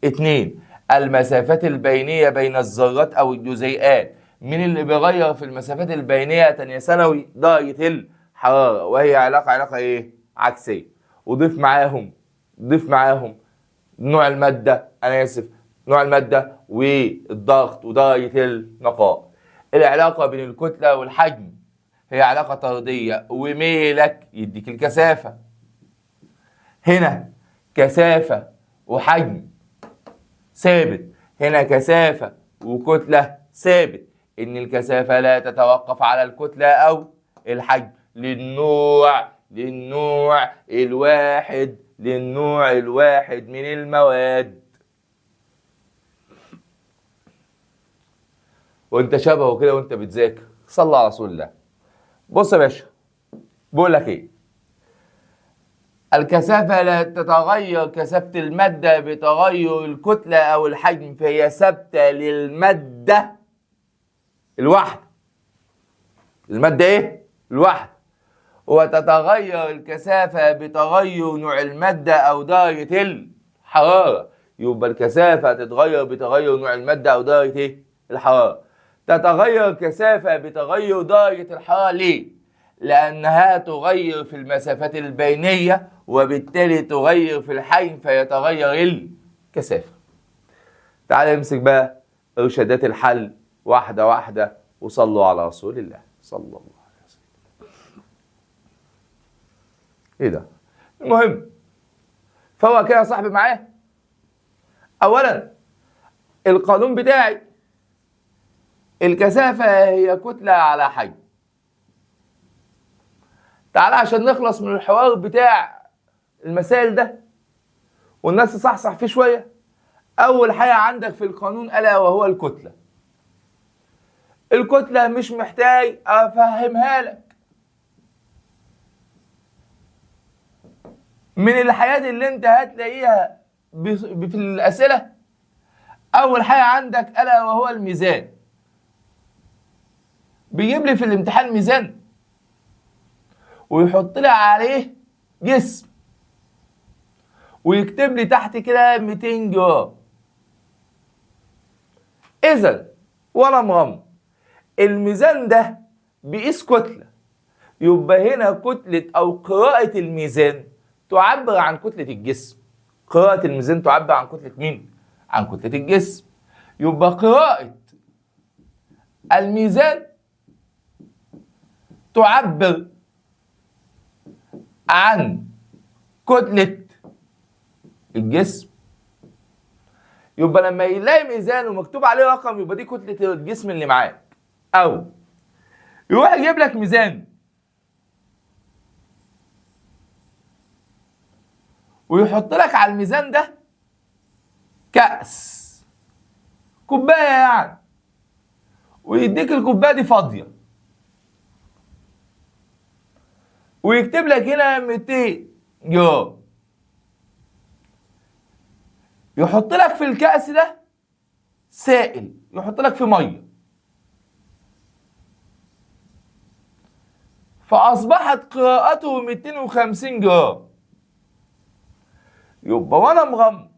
2 المسافات البينية بين الذرات أو الجزيئات. مين اللي بيغير في المسافات البينية تانية ثانوي؟ درجة الحرارة، وهي علاقة إيه؟ عكسية. وضيف معاهم نوع المادة، نوع المادة والضغط ودرجة النقاء. العلاقة بين الكتلة والحجم هي علاقة طردية، وميلك يديك الكثافة. هنا كثافة وحجم ثابت، هنا كثافة وكتلة ثابت. إن الكثافة لا تتوقف على الكتلة أو الحجم للنوع الواحد من المواد. وانت شبهه كده وانت بتذاكر. صلى على رسول الله. بص يا باشا، بقول لك ايه، الكثافة لا تتغير كثافة المادة بتغير الكتلة أو الحجم، فهي ثابتة للمادة الواحدة. المادة إيه؟ الواحدة. وتتغير الكثافة بتغير نوع المادة أو درجة الحرارة. يبقى الكثافة تتغير بتغير نوع المادة أو درجة إيه؟ الحرارة. تتغير الكثافة بتغير درجة الحرارة. ليه؟ لأنها تغير في المسافات البينية، وبالتالي تغير في الحجم فيتغير الكثافة. تعال نمسك بقى إرشادات الحل واحدة واحدة، وصلوا على رسول الله صلى الله عليه وسلم. إيه ده؟ المهم، فهو كده يا صاحبي معايا. أولا القانون بتاعي، الكثافة هي كتلة على حجم. تعالى عشان نخلص من الحوار بتاع المسائل ده والناس تصحصح فيه شوية. أول حاجة عندك في القانون ألا وهو الكتلة. الكتلة مش محتاج أفهمها لك، من الحاجات اللي أنت هتلاقيها في الأسئلة. أول حاجة عندك ألا وهو الميزان. بيجيب لي في الامتحان ميزان ويحط لي عليه جسم ويكتب لي تحت كده 200 جرام. إذا ولا مغمض، الميزان ده بيقيس كتلة، يبقى هنا كتلة أو قراءة الميزان تعبر عن كتلة الجسم. قراءة الميزان تعبر عن كتلة مين؟ عن كتلة الجسم. يبقى قراءة الميزان تعبر عن كتلة الجسم. يبقى لما يلاقي ميزان ومكتوب عليه رقم يبقى دي كتلة الجسم اللي معاك. أو يروح يجيب لك ميزان ويحط لك على الميزان ده كأس، كوباية يعني، ويديك الكوباية دي فاضية ويكتب لك هنا 200 جرام. يحط لك في الكأس ده سائل، يحط لك في ميه، فأصبحت قراءته 250 جرام. يبقى وأنا مغمض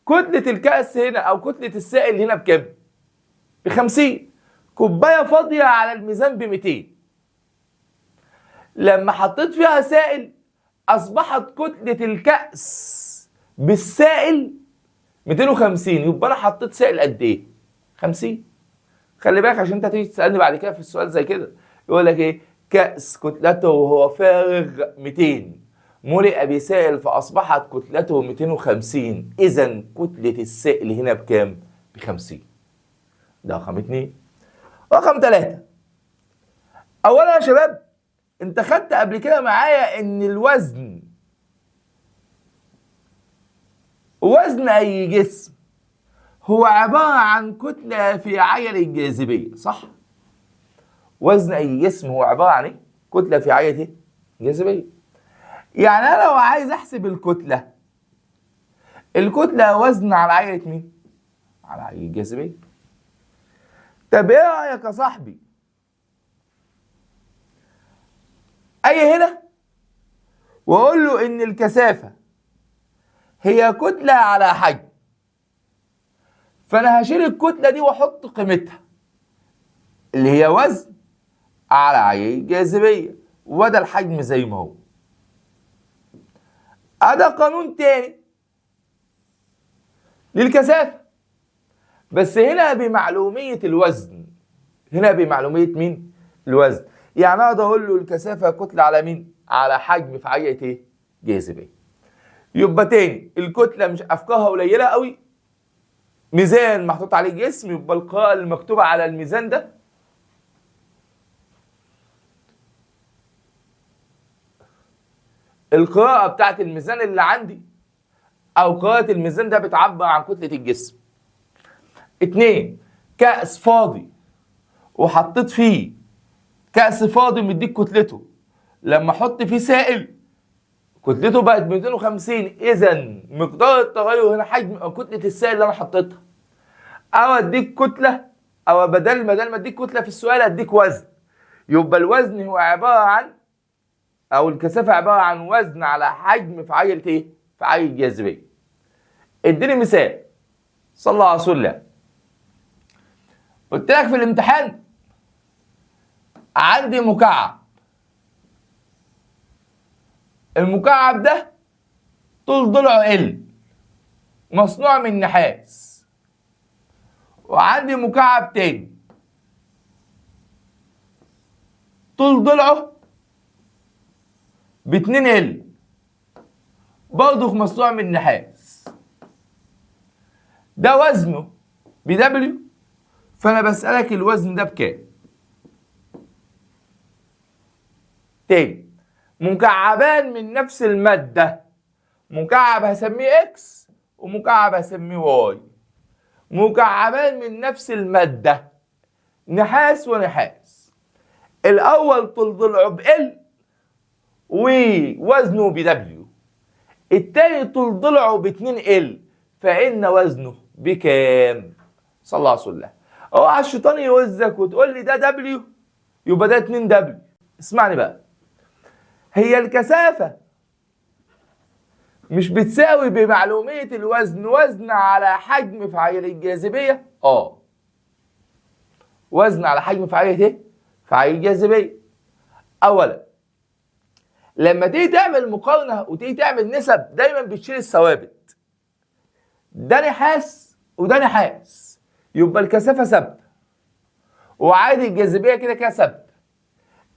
كتلة الكأس هنا أو كتلة السائل هنا بكام؟ ب50. كوباية فاضية على الميزان ب200. لما حطيت فيها سائل أصبحت كتلة الكأس بالسائل 250. يبقى أنا حطيت سائل قد إيه؟ 50. خلي بالك عشان أنت تيجي تسألني بعد كده في السؤال زي كده يقول لك إيه؟ كأس كتلته وهو فارغ 200 ملئ بسائل فأصبحت كتلته 250. إذا كتلة السائل هنا بكام؟ ب50. ده رقم 2. رقم 3، أولا يا شباب أنت خدت قبل كده معايا إن الوزن، وزن أي جسم هو عبارة عن كتلة في عجلة الجاذبية، صح؟ وزن أي جسم هو عبارة عن إيه؟ كتلة في عجلة الجاذبية. يعني أنا لو عايز أحسب الكتلة، الكتلة وزن على عجلة مين؟ على عجلة الجاذبية. طب إيه رأيك يا صاحبي؟ أجي هنا وأقول له إن الكثافة هي كتلة على حجم، فأنا هشيل الكتلة دي وأحط قيمتها اللي هي وزن على عجلة الجاذبية، وده الحجم زي ما هو. ده قانون تاني للكثافة، بس هنا بمعلومية الوزن. هنا بمعلومية مين؟ الوزن. يعني اقدر اقول له الكثافة كتلة على مين؟ على حجم في عجلة ايه؟ جاذبية. يبقى تاني الكتلة مش افكارها قليلة قوي، ميزان محطوط عليه جسم، يبقى القراءة المكتوبة على الميزان ده القراءة بتاعت الميزان اللي عندي أو قراءة الميزان ده بتعبر عن كتلة الجسم. 2، كأس فاضي وحطيت فيه كأس فاضي مديك كتلته، لما احط فيه سائل كتلته بقت 250، اذا مقدار التغير هنا حجم كتلة السائل اللي انا حطيتها. او اديك كتلة، او بدل ما اديك كتلة في السؤال اديك وزن، يبقى الوزن هو عبارة عن، او الكثافة عبارة عن وزن على حجم في عجلة ايه؟ في عجلة الجاذبية. اديني مثال، صلى على رسول الله. قلت لك في الامتحان عندي مكعب، المكعب ده طول ضلعه ال، مصنوع من نحاس، وعندي مكعب تاني طول ضلعه ب2 ال، برضه مصنوع من نحاس. ده وزنه بدبليو، فانا بسألك الوزن ده بكام؟ تاني، مكعبان من نفس المادة، مكعب هسميه اكس ومكعب هسميه واي، مكعبان من نفس المادة، نحاس ونحاس. الاول طول ضلعه بال ووزنه بدبليو، التاني طول ضلعه ب2 ال، فان وزنه بكام؟ صلى الله عليه وسلم. اوعى الشيطان يوزك وتقول لي ده دبليو يبقى ده 2 دبليو. اسمعني بقى، هي الكثافة مش بتساوي بمعلومية الوزن وزن على حجم فعالية الجاذبية؟ وزن على حجم فعالية ايه؟ فعالية الجاذبية. اولا لما تيجي تعمل مقارنة وتيجي تعمل نسب دايما بتشيل الثوابت، ده نحاس وده نحاس، يبقى الكثافة ثابتة وعادي الجاذبية كده كده ثابتة.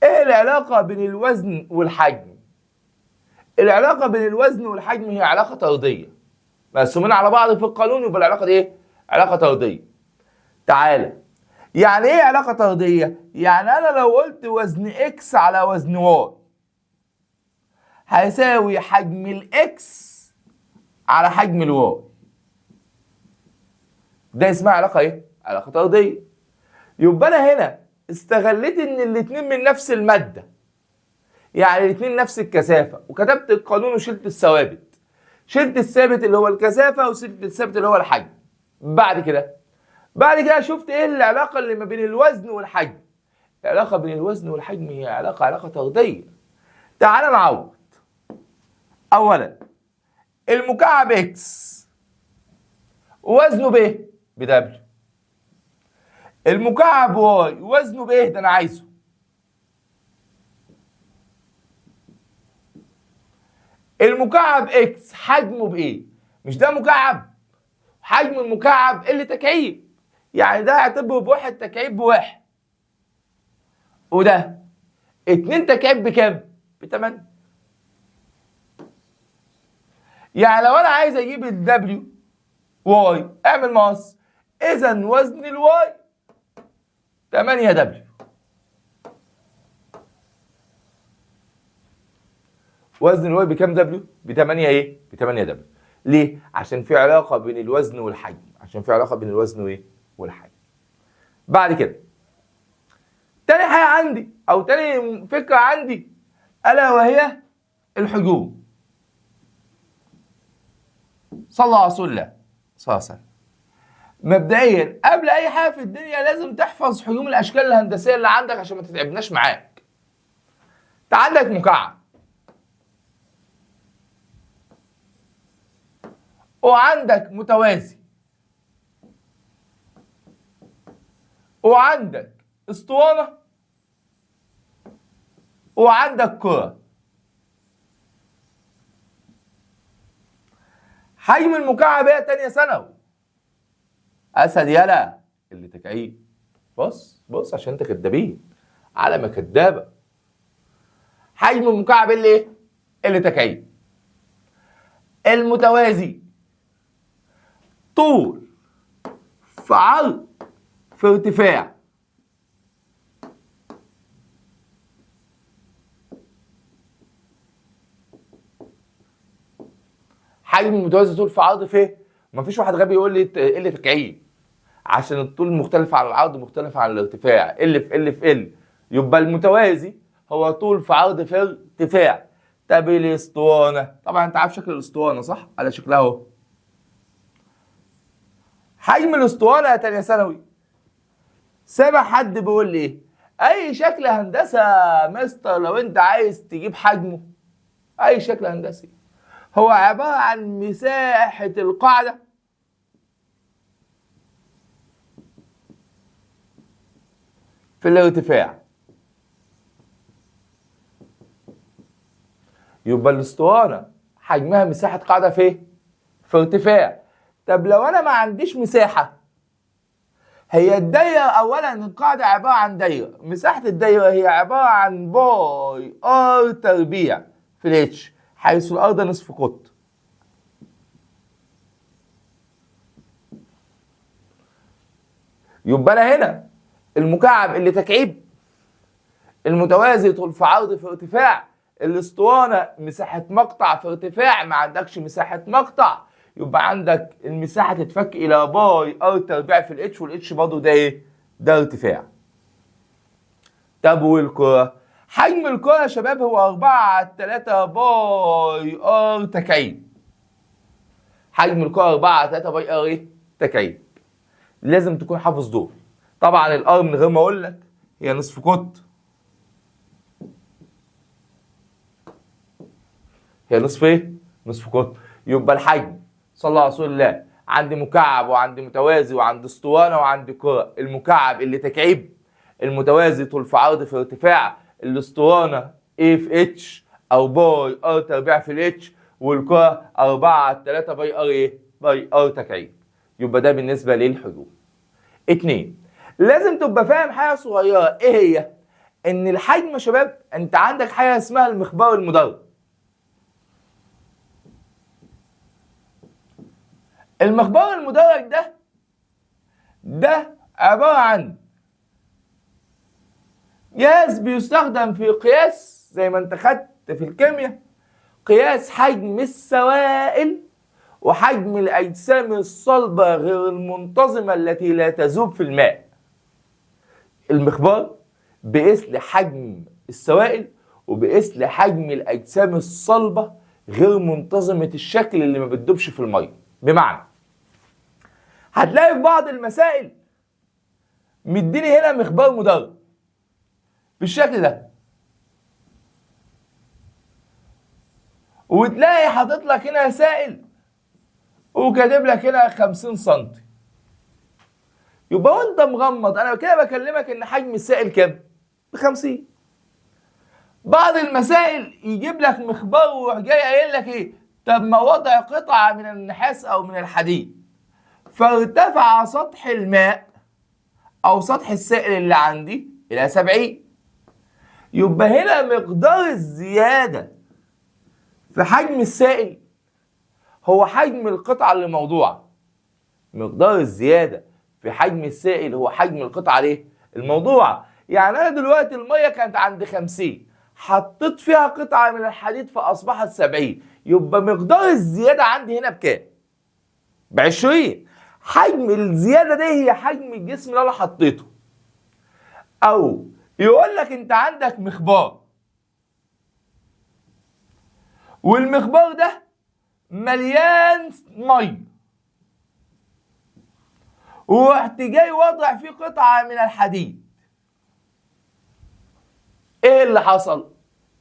ايه العلاقة بين الوزن والحجم؟ العلاقة بين الوزن والحجم هي علاقة طردية، مقسومين على بعض في القانون، يبقى العلاقة دي ايه؟ علاقة طردية. تعالى، يعني ايه علاقة طردية؟ يعني انا لو قلت وزن اكس على وزن واي هيساوي حجم الاكس على حجم الواي، ده اسمها علاقة ايه؟ علاقة طردية. يبقى انا هنا استغليت ان الاتنين من نفس المادة، يعني الاتنين نفس الكثافة، وكتبت القانون وشلت الثوابت، شلت الثابت اللي هو الكثافة وشلت الثابت اللي هو الحجم. بعد كده شفت ايه العلاقة اللي ما بين الوزن والحجم؟ العلاقة بين الوزن والحجم هي علاقة طردية. تعال نعوض. اولا المكعب اكس وزنه ب بدبليو، المكعب واي وزنه ب، ده انا عايزه. المكعب اكس حجمه بايه؟ مش ده مكعب، حجم المكعب اللي تكعيب، يعني ده اعتبره بواحد تكعيب بواحد، وده 2 تكعيب بكام؟ ب8. يعني لو انا عايز اجيب الدبليو واي اعمل مقص، اذا وزن الواي 8 دبليو، وزن الواي بكام دبليو؟ ب8 ايه؟ ب8 دبليو. ليه؟ عشان في علاقة بين الوزن والحجم، عشان في علاقة بين الوزن وايه؟ والحجم. بعد كده تاني حاجة عندي او تاني فكرة عندي الا وهي الحجوم. صلى على رسول الله صلى الله عليه وسلم. مبدئيا قبل اي حاجة في الدنيا لازم تحفظ حجوم الاشكال الهندسية اللي عندك عشان ما تتعبناش معاك. انت عندك مكعب وعندك متوازي وعندك اسطوانة وعندك كرة. حجم المكعب ايه تانية ثانوي؟ اسد يلا اللي تكعيب. بص عشان انت كدابين على كدابة. حجم المكعب اللي ايه؟ اللي تكعيب. المتوازي طول في عرض في ارتفاع. حجم المتوازي طول في عرض في، مفيش واحد غبي يقول لي ايه اللي تكعيب. عشان الطول مختلف عن العرض مختلف عن الارتفاع، ال في ال في ال. يبقى المتوازي هو طول في عرض في ارتفاع. طب الاسطوانه، طبعا انت عارف شكل الاسطوانه صح؟ على شكلها اهو. حجم الاسطوانه يا تانية ثانوي. سامع حد بيقول لي ايه؟ اي شكل هندسه مستر لو انت عايز تجيب حجمه، اي شكل هندسي هو عباره عن مساحه القاعده في الارتفاع. يبقى الاسطوانه حجمها مساحه قاعده في ارتفاع. طب لو انا ما عنديش مساحه، هي الدايره اولا القاعده عباره عن دايره، مساحه الدايره هي عباره عن باي ار تربيع في الاتش، حيث الارض نصف قطر. يبقى انا هنا المكعب اللي تكعيب، المتوازي طول في عرض في ارتفاع، الاسطوانه مساحه مقطع في ارتفاع، ما عندكش مساحه مقطع، يبقى عندك المساحه تتفك الى باي ار تربيع في الاتش، والاتش برضه ده ايه؟ ده ارتفاع. طب والكره؟ حجم الكره يا شباب هو 4/3 باي ار تكعيب. حجم الكره 4/3 باي ار ايه؟ تكعيب. لازم تكون حافظ دول. طبعا الار من غير ما اقول لك هي نصف قطر، هي نصف ايه؟ نصف قطر. يبقى الحجم صلى على رسول الله، عندي مكعب وعندي متوازي وعندي اسطوانه وعندي كره. المكعب اللي تكعيب، المتوازي طول في عرض في ارتفاع، الاسطوانه ايه في اتش او باي ار تربيع في الاتش، والكره 4/3 باي ار ايه؟ باي ار تكعيب. يبقى ده بالنسبه للحدود. 2. لازم تبقى فاهم حاجه صغيره، ايه هي؟ ان الحجم يا شباب انت عندك حاجه اسمها المخبار المدرج. المخبار المدرج ده عباره عن جهاز بيستخدم في قياس، زي ما انت خدت في الكيمياء، قياس حجم السوائل وحجم الاجسام الصلبه غير المنتظمه التي لا تذوب في الماء. المخبار بيقيس لي حجم السوائل وبيقيس لي حجم الاجسام الصلبه غير منتظمه الشكل اللي ما بتدوبش في الميه. بمعنى هتلاقي في بعض المسائل مديني هنا مخبار مدرج بالشكل ده، وتلاقي حاطط لك هنا سائل وكاتب لك هنا 50 سم. يبقى وانت مغمض انا كده بكلمك ان حجم السائل كام؟ ب50. بعض المسائل يجيب لك مخبار ويروح جاي قايل لك ايه؟ طب ما وضع قطعه من النحاس او من الحديد فارتفع سطح الماء او سطح السائل اللي عندي الى 70. يبقى هنا مقدار الزياده في حجم السائل هو حجم القطعه اللي موضوعه. مقدار الزياده في حجم السائل هو حجم القطعه ليه؟ الموضوعه. يعني انا دلوقتي الميه كانت عند 50، حطيت فيها قطعه من الحديد فاصبحت 70، يبقى مقدار الزياده عندي هنا بكام؟ ب20. حجم الزياده دي هي حجم الجسم اللي انا حطيته. او يقول لك انت عندك مخبار، والمخبار ده مليان ميه، ورحت جاي وضع فيه قطعه من الحديد. ايه اللي حصل؟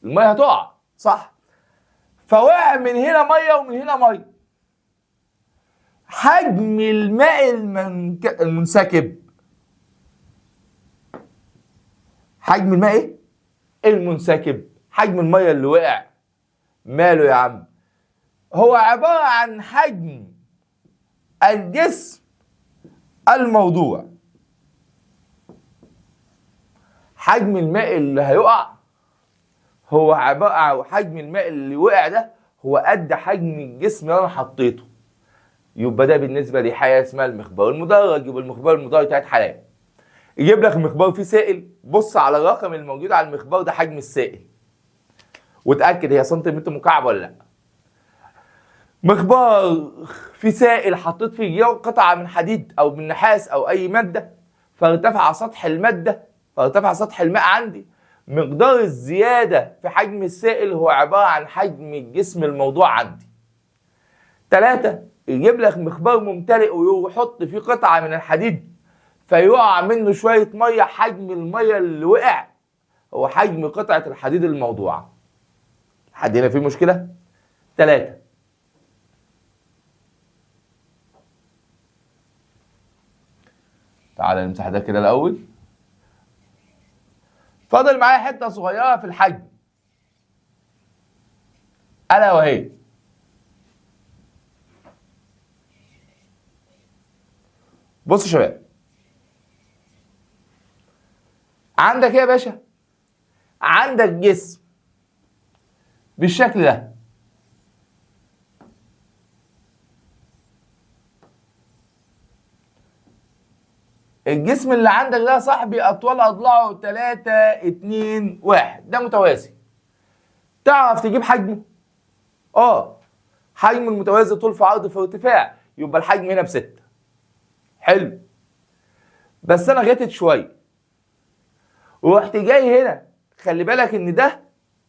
الميه هتقع صح؟ فوقع من هنا ميه ومن هنا ميه. حجم الماء المنسكب، حجم الماء ايه؟ المنسكب، حجم الميه اللي وقع ماله يا عم؟ هو عباره عن حجم الجسم الموضوع. حجم الماء اللي هيقع هو عباره عن حجم الماء اللي وقع ده هو قد حجم الجسم اللي انا حطيته. يبقى ده بالنسبه لحاجه اسمها المخبار المدرج. يبقى المخبار المدرج 3 حالات. يجيب لك مخبار فيه سائل، بص على الرقم الموجود على المخبار ده حجم السائل وتاكد هي سنتيمتر مكعب ولا لا. مخبار في سائل حطيت فيه قطعة من حديد أو من نحاس أو أي مادة، فارتفع سطح المادة، فارتفع سطح الماء عندي. مقدار الزيادة في حجم السائل هو عبارة عن حجم الجسم الموضوع عندي. 3، يجيب لك مخبار ممتلئ ويحط فيه قطعة من الحديد فيقع منه شوية مية، حجم المية اللي وقع هو حجم قطعة الحديد الموضوعة. حد هنا فيه مشكلة؟ 3. تعالى نمسح ده كده الأول. فاضل معايا حتة صغيرة في الحجم، ألا وهي بص يا شباب، عندك ايه يا باشا؟ عندك جسم بالشكل ده، الجسم اللي عندك ده يا صاحبي أطوال أضلاعه 3 2 1، ده متوازي. تعرف تجيب حجمه؟ حجم المتوازي طول في عرض في ارتفاع، يبقى الحجم هنا ب6. حلو، بس أنا غتت شوية ورحت جاي هنا. خلي بالك إن ده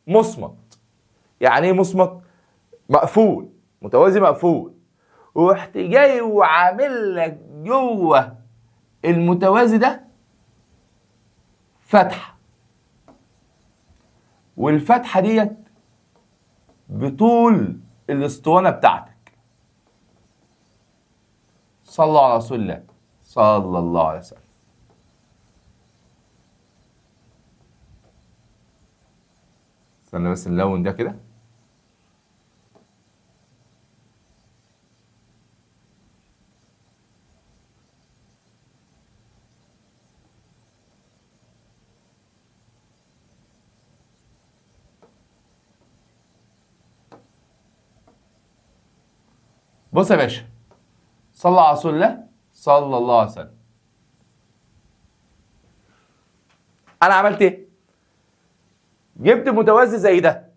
مصمت. يعني إيه مصمت؟ مقفول، متوازي مقفول. ورحت جاي وعامل لك جوه المتوازي ده فتحة، والفتحة ديت بطول الاسطوانة بتاعتك. صلوا على رسول الله صلى الله عليه وسلم. استنى بس نلون ده كده. بص يا باشا، صلى على رسول الله صلى الله عليه وسلم. انا عملت ايه؟ جبت متوازي زي ده،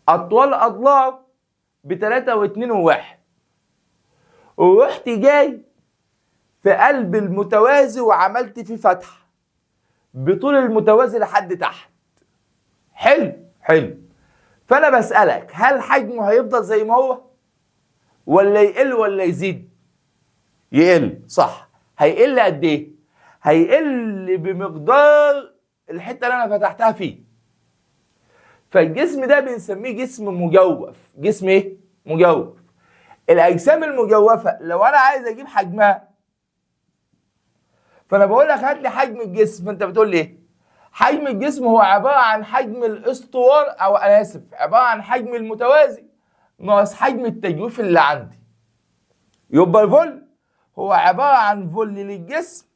اطوال اضلاعه ب3 و2 و1، ورحت جاي في قلب المتوازي وعملت فيه فتحه بطول المتوازي لحد تحت. حلو حلو. فانا بسألك، هل حجمه هيفضل زي ما هو ولا يقل ولا يزيد؟ يقل، صح. هيقل قد ايه؟ هيقل بمقدار الحته اللي انا فتحتها فيه. فالجسم ده بنسميه جسم مجوف. جسم ايه؟ مجوف. الاجسام المجوفه لو انا عايز اجيب حجمها، فانا بقول لك هات لي حجم الجسم، فانت بتقول لي ايه؟ حجم الجسم هو عباره عن حجم الاسطوانه، او انا اسف، عباره عن حجم المتوازي ناقص حجم التجويف اللي عندي. يبقى الفول هو عباره عن فول للجسم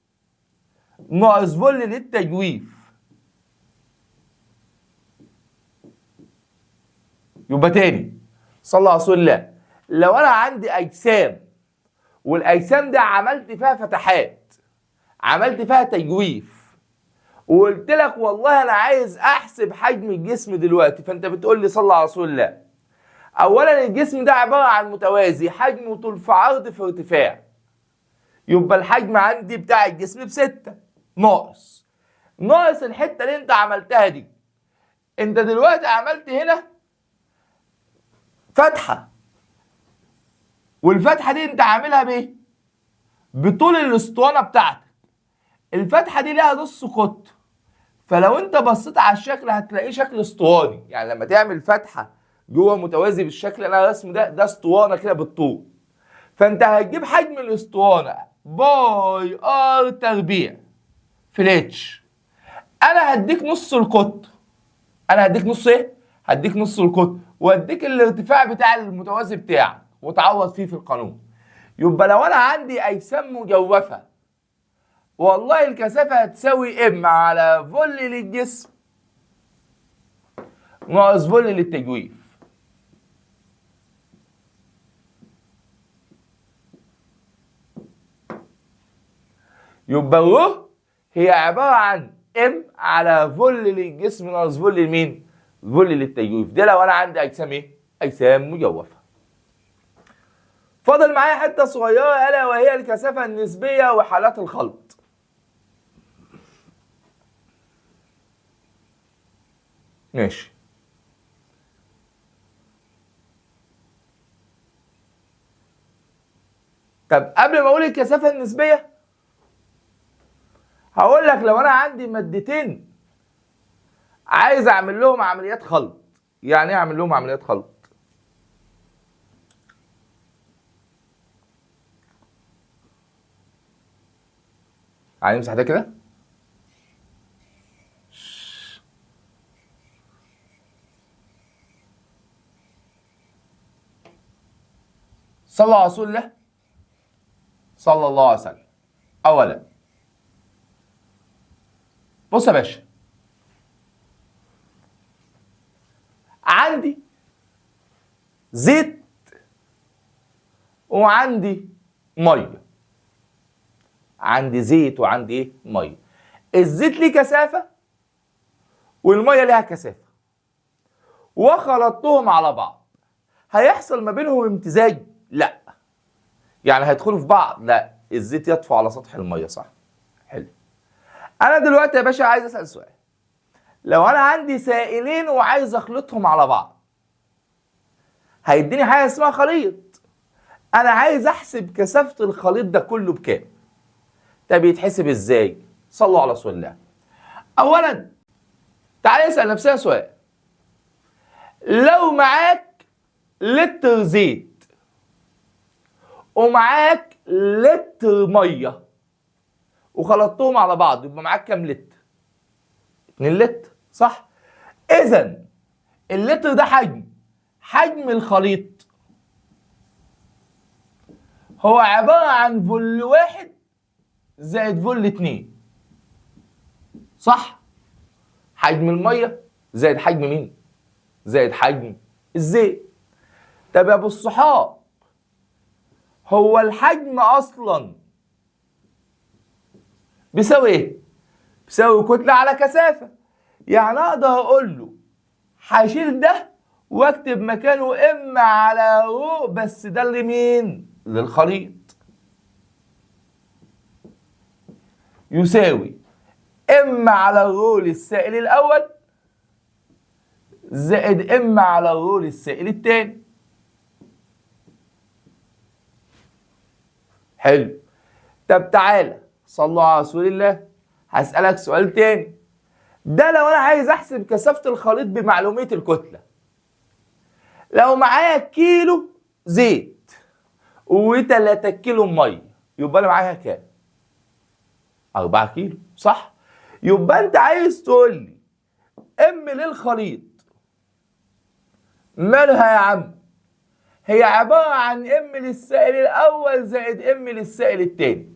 ناقص فول للتجويف. يبقى تاني، صلى على رسول الله، لو انا عندي اجسام والاجسام دي عملت فيها فتحات، عملت فيها تجويف، وقلت لك والله انا عايز احسب حجم الجسم دلوقتي، فانت بتقول لي صلى على رسول الله. اولا الجسم ده عباره عن متوازي، حجمه طول في عرض في ارتفاع، يبقى الحجم عندي بتاع الجسم ب6 ناقص الحته اللي انت عملتها دي. انت دلوقتي عملت هنا فتحه، والفتحه دي انت عاملها بايه؟ بطول الاسطوانه بتاعتك. الفتحه دي لها نص قطر، فلو انت بصيت على الشكل هتلاقيه شكل اسطواني. يعني لما تعمل فتحه جوه متوازي بالشكل اللي انا رسمه ده اسطوانه كده بالطول. فانت هتجيب حجم الاسطوانه باي ار تربيع في الاتش. انا هديك نص القطر. انا هديك نص ايه؟ هديك نص القطر، واديك الارتفاع بتاع المتوازي بتاعك وتعوض فيه في القانون. يبقى لو انا عندي اجسام مجوفه، والله الكثافه هتساوي ام على فول للجسم ناقص فول للتجويف. يبقى الرو هي عباره عن ام على فول للجسم ناقص فول لمين؟ فول للتجويف. ده لو انا عندي اجسام ايه؟ اجسام مجوفه. فاضل معايا حته صغيره الا وهي الكثافه النسبيه وحالات الخلط. ماشي. طب قبل ما اقول الكثافه النسبيه هقول لك لو انا عندي مادتين عايز اعمل لهم عمليات خلط. يعني ايه اعمل لهم عمليات خلط؟ يعني امسح ده كده. صلى على رسول الله صلى الله عليه وسلم. اولا بص يا باشا، عندي زيت وعندي ميه. عندي زيت وعندي ايه؟ ميه. الزيت ليه كثافه والميه ليها كثافه، وخلطتهم على بعض. هيحصل ما بينهم امتزاج؟ لا. يعني هيدخلوا في بعض؟ لا. الزيت يطفو على سطح الميه، صح؟ حلو. انا دلوقتي يا باشا عايز اسال سؤال. لو انا عندي سائلين وعايز اخلطهم على بعض هيديني حاجه اسمها خليط. انا عايز احسب كثافه الخليط ده كله بكام. طب يتحسب ازاي؟ صلوا على رسول الله. اولا تعالى نسال نفسنا سؤال. لو معاك لتر زيت ومعاك لتر ميه وخلطتهم على بعض يبقى معاك كام لتر؟ 2 لتر، صح؟ اذا اللتر ده حجم الخليط هو عباره عن فول 1 زائد فول 2، صح؟ حجم الميه زائد حجم مين؟ زائد حجم الزيت. طب يا ابو الصحاب، هو الحجم اصلا بيساوي ايه؟ بيساوي كتله على كثافه. يعني اقدر اقول له هشيل ده واكتب مكانه ام على رو، بس ده لمين؟ للخليط. يساوي ام على رو للسائل الاول زائد ام على رو للسائل الثاني. حلو. طب تعالى صلوا على رسول الله، هسألك سؤال تاني. ده لو انا عايز احسب كثافة الخليط بمعلومية الكتلة. لو معايا كيلو زيت و3 كيلو ميه يبقى انا معايا كام؟ 4 كيلو، صح؟ يبقى انت عايز تقول لي ام للخليط مالها يا عم؟ هي عبارة عن ام للسائل الاول زائد ام للسائل الثاني.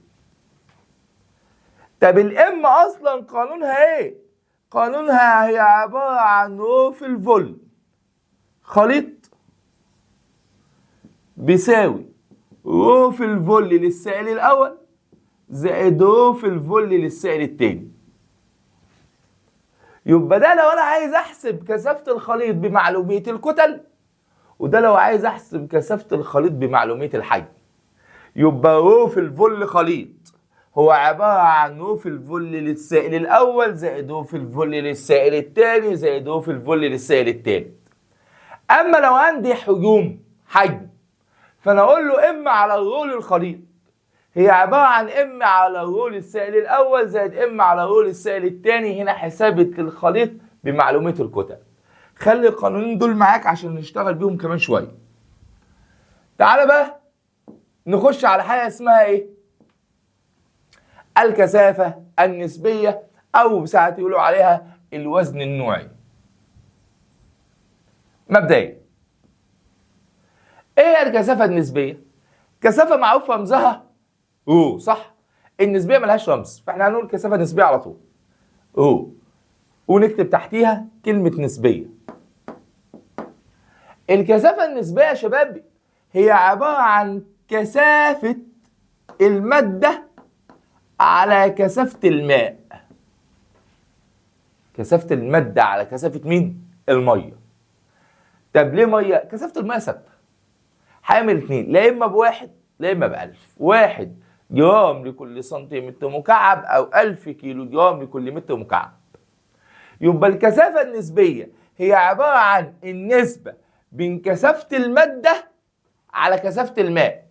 طب الام اصلا قانونها ايه؟ قانونها هي عبارة عن رو في الفول. خليط بيساوي رو في الفول للسائل الاول زائد رو في الفول للسائل الثاني. يبقى ده لو انا عايز احسب كثافة الخليط بمعلومية الكتل، وده لو عايز احسب كثافة الخليط بمعلومية الحجم. يبقى رو في الفول خليط هو عبارة عن رو في الفول للسائل الأول زائد رو في الفول للسائل الثاني زائد رو في الفول للسائل الثالث. أما لو عندي حجم فأنا أقول له ام على الرو للخليط هي عبارة عن ام على رو للسائل الأول زائد ام على رو للسائل الثاني. هنا حسابة الخليط بمعلومية الكتل. خلي القانونين دول معاك عشان نشتغل بيهم كمان شوية. تعالى بقى نخش على حاجة اسمها ايه؟ الكثافة النسبية، أو ساعات يقولوا عليها الوزن النوعي. مبدئيا ايه هي الكثافة النسبية؟ كثافة معروف رمزها رو، صح؟ النسبية ملهاش رمز، فاحنا هنقول كثافة نسبية على طول رو، ونكتب تحتيها كلمة نسبية. الكثافة النسبية يا شباب هي عبارة عن كثافة المادة على كثافة الماء. كثافة المادة على كثافة مين؟ المية. طب ليه مية؟ كثافة المية ثابتة. هيعمل 2 لا اما بواحد لا اما ب1000. 1 جرام لكل سنتيمتر مكعب او 1000 كيلو جرام لكل متر مكعب. يبقى الكثافة النسبية هي عبارة عن النسبة بين كثافة المادة على كثافة الماء.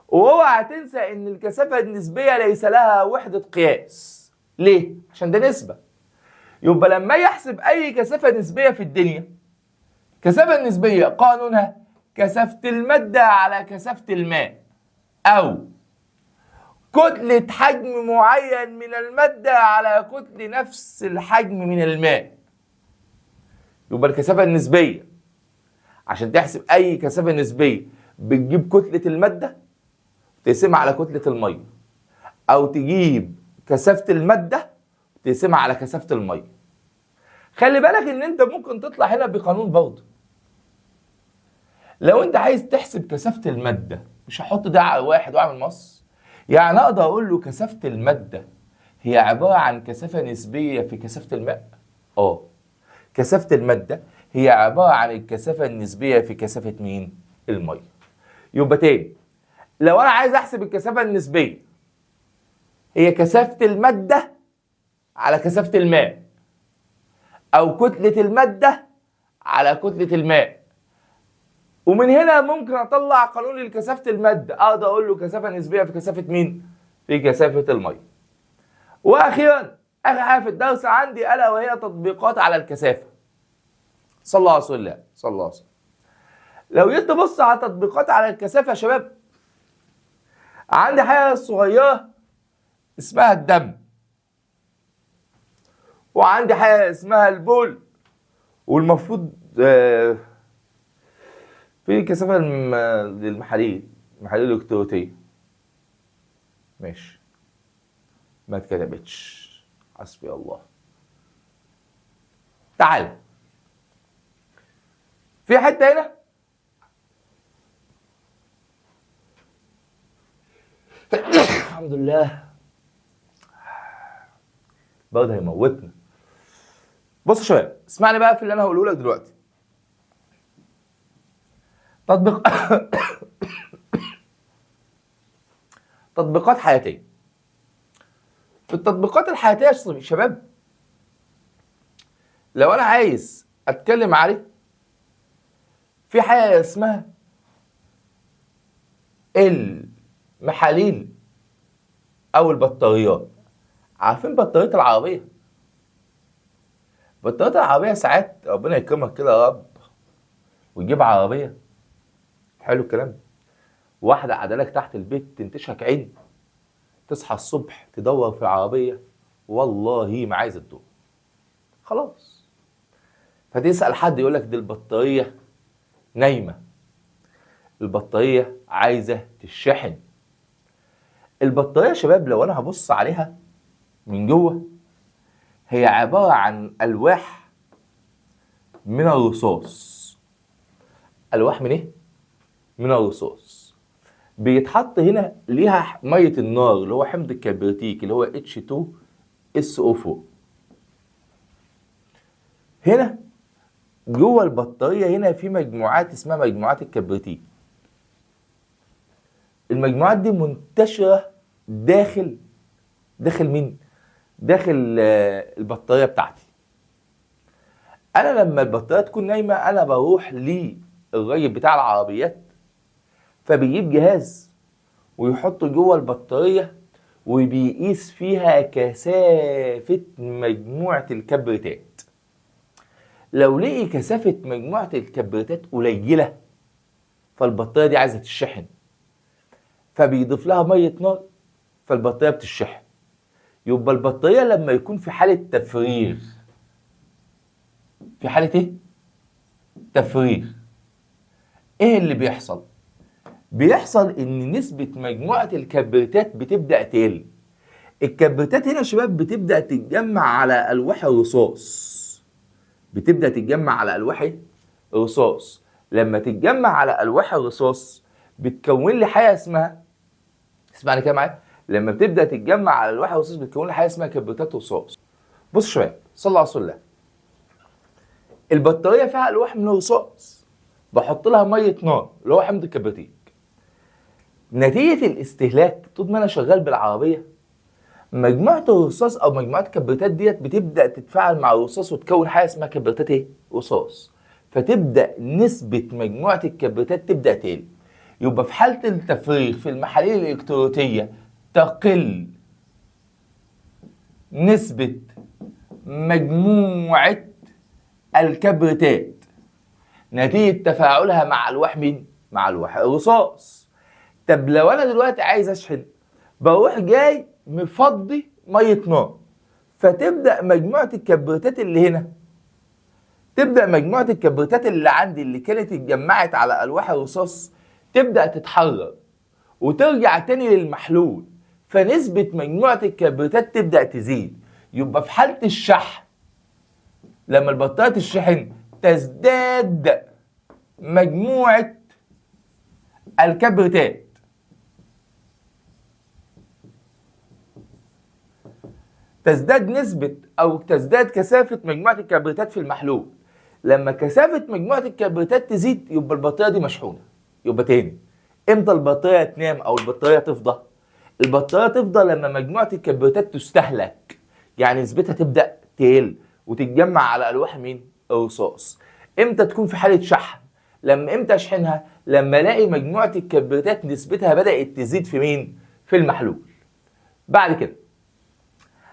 واوعى تنسى ان الكثافة النسبية ليس لها وحدة قياس. ليه؟ عشان ده نسبة. يبقى لما يحسب اي كثافة نسبية في الدنيا، الكثافة النسبية قانونها كثافة المادة على كثافة الماء، او كتلة حجم معين من المادة على كتلة نفس الحجم من الماء. يبقى الكثافة النسبية عشان تحسب أي كثافة نسبية بتجيب كتلة المادة تقسمها على كتلة المية، أو تجيب كثافة المادة تقسمها على كثافة المية. خلي بالك إن أنت ممكن تطلع هنا بقانون برضه. لو أنت عايز تحسب كثافة المادة مش هحط ده على واحد وأعمل مص. يعني أقدر أقول له كثافة المادة هي عبارة عن كثافة نسبية في كثافة الماء؟ كثافة المادة هي عبارة عن الكثافة النسبية في كثافة مين؟ المية. يبقى تاني، لو أنا عايز أحسب الكثافة النسبية هي كثافة المادة على كثافة الماء، أو كتلة المادة على كتلة الماء. ومن هنا ممكن أطلع قانون لكثافة المادة، أقدر أقول له كثافة نسبية في كثافة مين؟ في كثافة المية. وأخيرا آخر حاجة في الدرس عندي ألا وهي تطبيقات على الكثافة. صلى الله على رسول الله صلى الله عليه وسلم. لو جيت تبص على تطبيقات على الكثافة يا شباب، عندي حاجة صغيرة اسمها الدم، وعندي حاجة اسمها البول، والمفروض في كثافة للمحاليل الإلكتروتية. ماشي، ما اتكتبتش، حسبي الله. تعال في حتة هنا الحمد لله برضه هيموتنا. بص يا شباب، اسمعني بقى في اللي انا هقوله لك دلوقتي. تطبيقات حياتية. في التطبيقات الحياتية يا شباب، لو انا عايز اتكلم عليه في حاجة اسمها المحاليل او البطاريات. عارفين بطارية العربية؟ بطارية العربية ساعات ربنا يكرمك كده يا رب وتجيب عربية، حلو الكلام، واحدة قاعدة تحت البيت تنتشك عين، تصحى الصبح تدور في العربية والله ما عايز تدور، خلاص. فتسأل حد يقولك دي البطارية نايمة، البطارية عايزة تشحن. البطارية يا شباب لو أنا هبص عليها من جوه هي عبارة عن ألواح من الرصاص. ألواح من إيه؟ من الرصاص. بيتحط هنا ليها مية النار اللي هو حمض الكبريتيك اللي هو H2SO4. هنا جوه البطارية هنا في مجموعات اسمها مجموعات الكبريتيك. المجموعات دي منتشرة داخل مين؟ داخل البطارية بتاعتي. أنا لما البطارية تكون نايمة أنا بروح للراجل بتاع العربيات، فبيجيب جهاز ويحطه جوه البطارية وبيقيس فيها كثافة مجموعة الكبريتات. لو لقي كثافة مجموعة الكبريتات قليلة فالبطارية دي عايزة تشحن، فبيضيف لها مية نار فالبطارية بتشحن. يبقى البطارية لما يكون في حالة تفريغ، في حالة ايه؟ تفريغ، ايه اللي بيحصل؟ بيحصل ان نسبة مجموعة الكبريتات بتبدأ تقل. الكبريتات هنا يا شباب بتبدأ تتجمع على ألواح الرصاص، بتبدأ تتجمع على ألواح الرصاص. لما تتجمع على ألواح الرصاص بتكون لي حاجة اسمعني كده معايا، لما بتبدأ تتجمع على ألواح الرصاص بتكون لي حاجة اسمها كبريتات رصاص. بص يا شباب، صلى الله عليه وسلم، البطارية فيها ألواح من الرصاص بحط لها ميه نار اللي هو حمض الكبريتيك. نتيجه الاستهلاك طول ما انا شغال بالعربيه، مجموعه الرصاص او مجموعه الكبريتات ديت بتبدا تتفاعل مع الرصاص وتكون حاجه اسمها كبريتات ايه؟ رصاص. فتبدا نسبه مجموعه الكبريتات تبدا تقل. يبقى في حاله التفريغ في المحاليل الالكتروليتيه تقل نسبه مجموعه الكبريتات نتيجه تفاعلها مع الواح مين؟ مع الواح الرصاص. طب لو انا دلوقتي عايز اشحن، بروح جاي مفضي ميه نار، فتبدا مجموعه الكبريتات اللي هنا، تبدا مجموعه الكبريتات اللي عندي اللي كانت اتجمعت على الواح الرصاص تبدا تتحرر وترجع تاني للمحلول، فنسبه مجموعه الكبريتات تبدا تزيد. يبقى في حاله الشحن لما البطاريه تشحن تزداد مجموعه الكبريتات، تزداد نسبة أو تزداد كثافة مجموعة الكبريتات في المحلول. لما كثافة مجموعة الكبريتات تزيد يبقى البطارية دي مشحونة. يبقى تاني، امتى البطارية تنام أو البطارية تفضى؟ البطارية تفضى لما مجموعة الكبريتات تستهلك، يعني نسبتها تبدأ تقل وتتجمع على ألواح مين؟ الرصاص. امتى تكون في حالة شحن؟ لما امتى اشحنها؟ لما الاقي مجموعة الكبريتات نسبتها بدأت تزيد في مين؟ في المحلول. بعد كده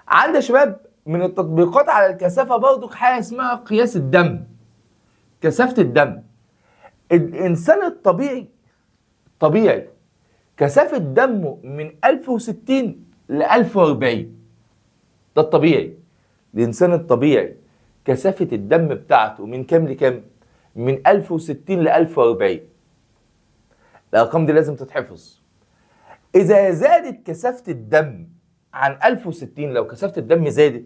عندي يا شباب من التطبيقات على الكثافة برضو حاجة اسمها قياس الدم، كثافة الدم. الإنسان الطبيعي كثافة دمه من 1060 ل 1040. ده الطبيعي. الإنسان الطبيعي كثافة الدم بتاعته من كام لكام؟ من 1060 ل 1040. الأرقام دي لازم تتحفظ. إذا زادت كثافة الدم عن 1060، لو كثافة الدم زادت،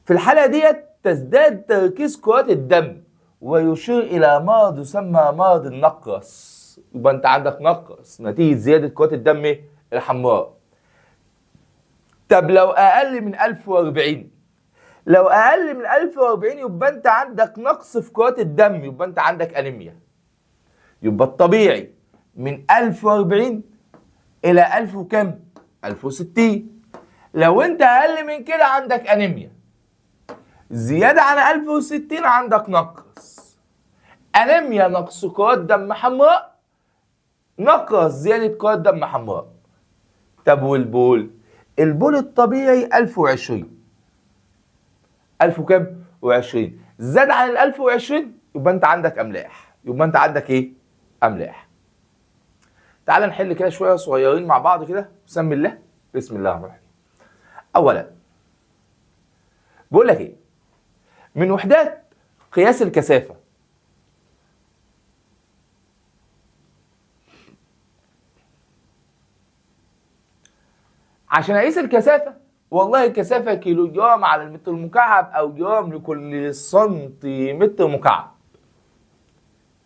في الحالة ديت تزداد تركيز كرات الدم ويشير إلى مرض يسمى مرض النقرس. يبقى أنت عندك نقرس نتيجة زيادة كرات الدم الحمراء. طب لو أقل من 1040، لو أقل من 1040 يبقى أنت عندك نقص في كرات الدم، يبقى أنت عندك أنيميا. يبقى الطبيعي من 1040 إلى 1000 وكم؟ 1060. لو أنت أقل من كده عندك أنيميا. زيادة عن 1060 عندك نقص. أنيميا نقص كرات دم حمراء، نقص زيادة كرات دم حمراء. طب والبول؟ البول الطبيعي 1020. 1000 وكم؟ و20. زاد عن ال 1020 يبقى أنت عندك أملاح. يبقى أنت عندك إيه؟ أملاح. تعال نحل كده شوية صغيرين مع بعض كده. بسم الله. بسم الله الرحمن الرحيم. أولا بقول لك إيه؟ من وحدات قياس الكثافة عشان أقيس الكثافة، والله الكثافة كيلو جرام على المتر المكعب أو جرام لكل سنتيمتر مكعب.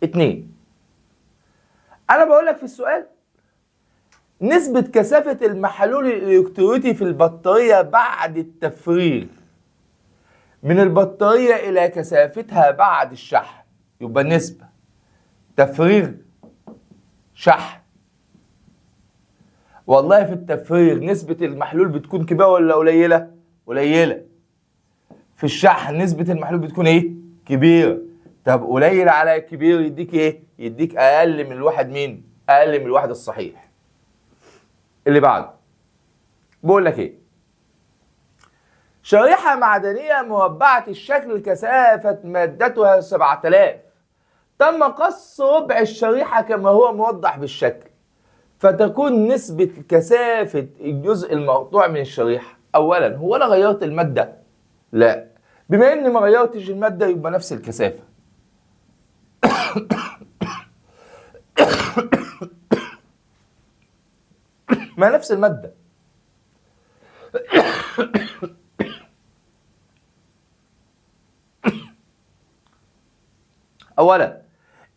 2. أنا بقول لك في السؤال نسبة كثافة المحلول الإلكتروليتي في البطارية بعد التفريغ من البطارية إلى كثافتها بعد الشحن. يبقى النسبة تفريغ شحن. والله في التفريغ نسبة المحلول بتكون كبيرة ولا قليلة؟ قليلة. في الشحن نسبة المحلول بتكون إيه؟ كبيرة. طب قليل على كبير يديك إيه؟ يديك أقل من الواحد مين؟ أقل من الواحد الصحيح. اللي بعده بقول لك إيه؟ شريحة معدنية مربعة الشكل كثافة مادتها 7000. تم قص ربع الشريحة كما هو موضح بالشكل، فتكون نسبة كثافة الجزء المقطوع من الشريحة. أولا، هو أنا غيرت المادة؟ لا. بما إني ما غيرتش المادة يبقى نفس الكثافة. ما نفس المادة. أولا،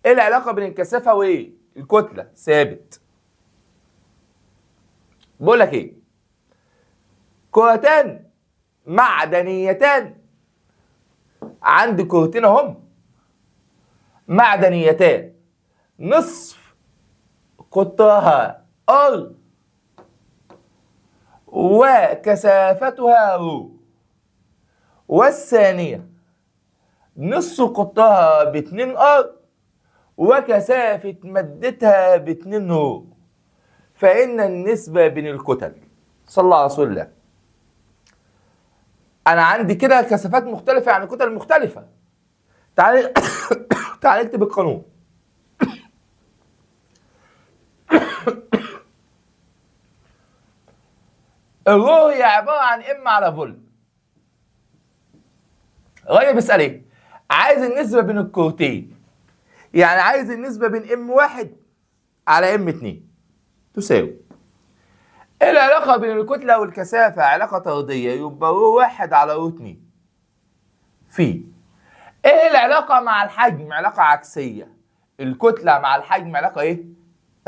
إيه العلاقة بين الكثافة وإيه؟ الكتلة ثابت. بقول لك إيه؟ كرتان معدنيتان، عندي كرتين اهم معدنيتان نصف قطرها R وكثافتها ρ، والثانية نص قطرها ب2R وكثافة مادتها ب2 ρ، فإن النسبة بين الكتل. صلى الله على رسول الله. أنا عندي كده كثافات مختلفة يعني كتل مختلفة. تعال تعال اكتب القانون. الرو هي عبارة عن ام على فولت. الراجل بيسأل ايه؟ عايز النسبة بين الكورتين، يعني عايز النسبة بين ام1 على ام2 تساوي. ايه العلاقة بين الكتلة والكثافة؟ علاقة طردية، يبقى رو1 على رو2 في. ايه العلاقة مع الحجم؟ علاقة عكسية. الكتلة مع الحجم علاقة ايه؟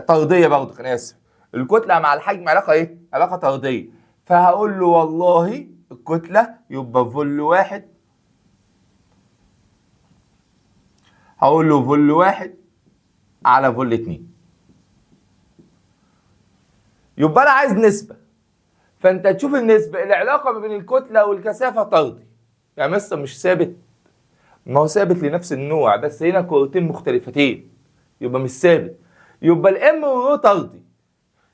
طردية برضه، انا اسف. الكتلة مع الحجم علاقة ايه؟ علاقة طردية. فهقول له والله الكتلة يبقى فول1، هقول له فول1 على فول2. يبقى انا عايز نسبة، فانت تشوف النسبة. العلاقة ما بين الكتلة والكثافة طردي، يعني مثلا مش ثابت، ما هو ثابت لنفس النوع بس هنا كورتين مختلفتين يبقى مش ثابت. يبقى الام والرو طردي،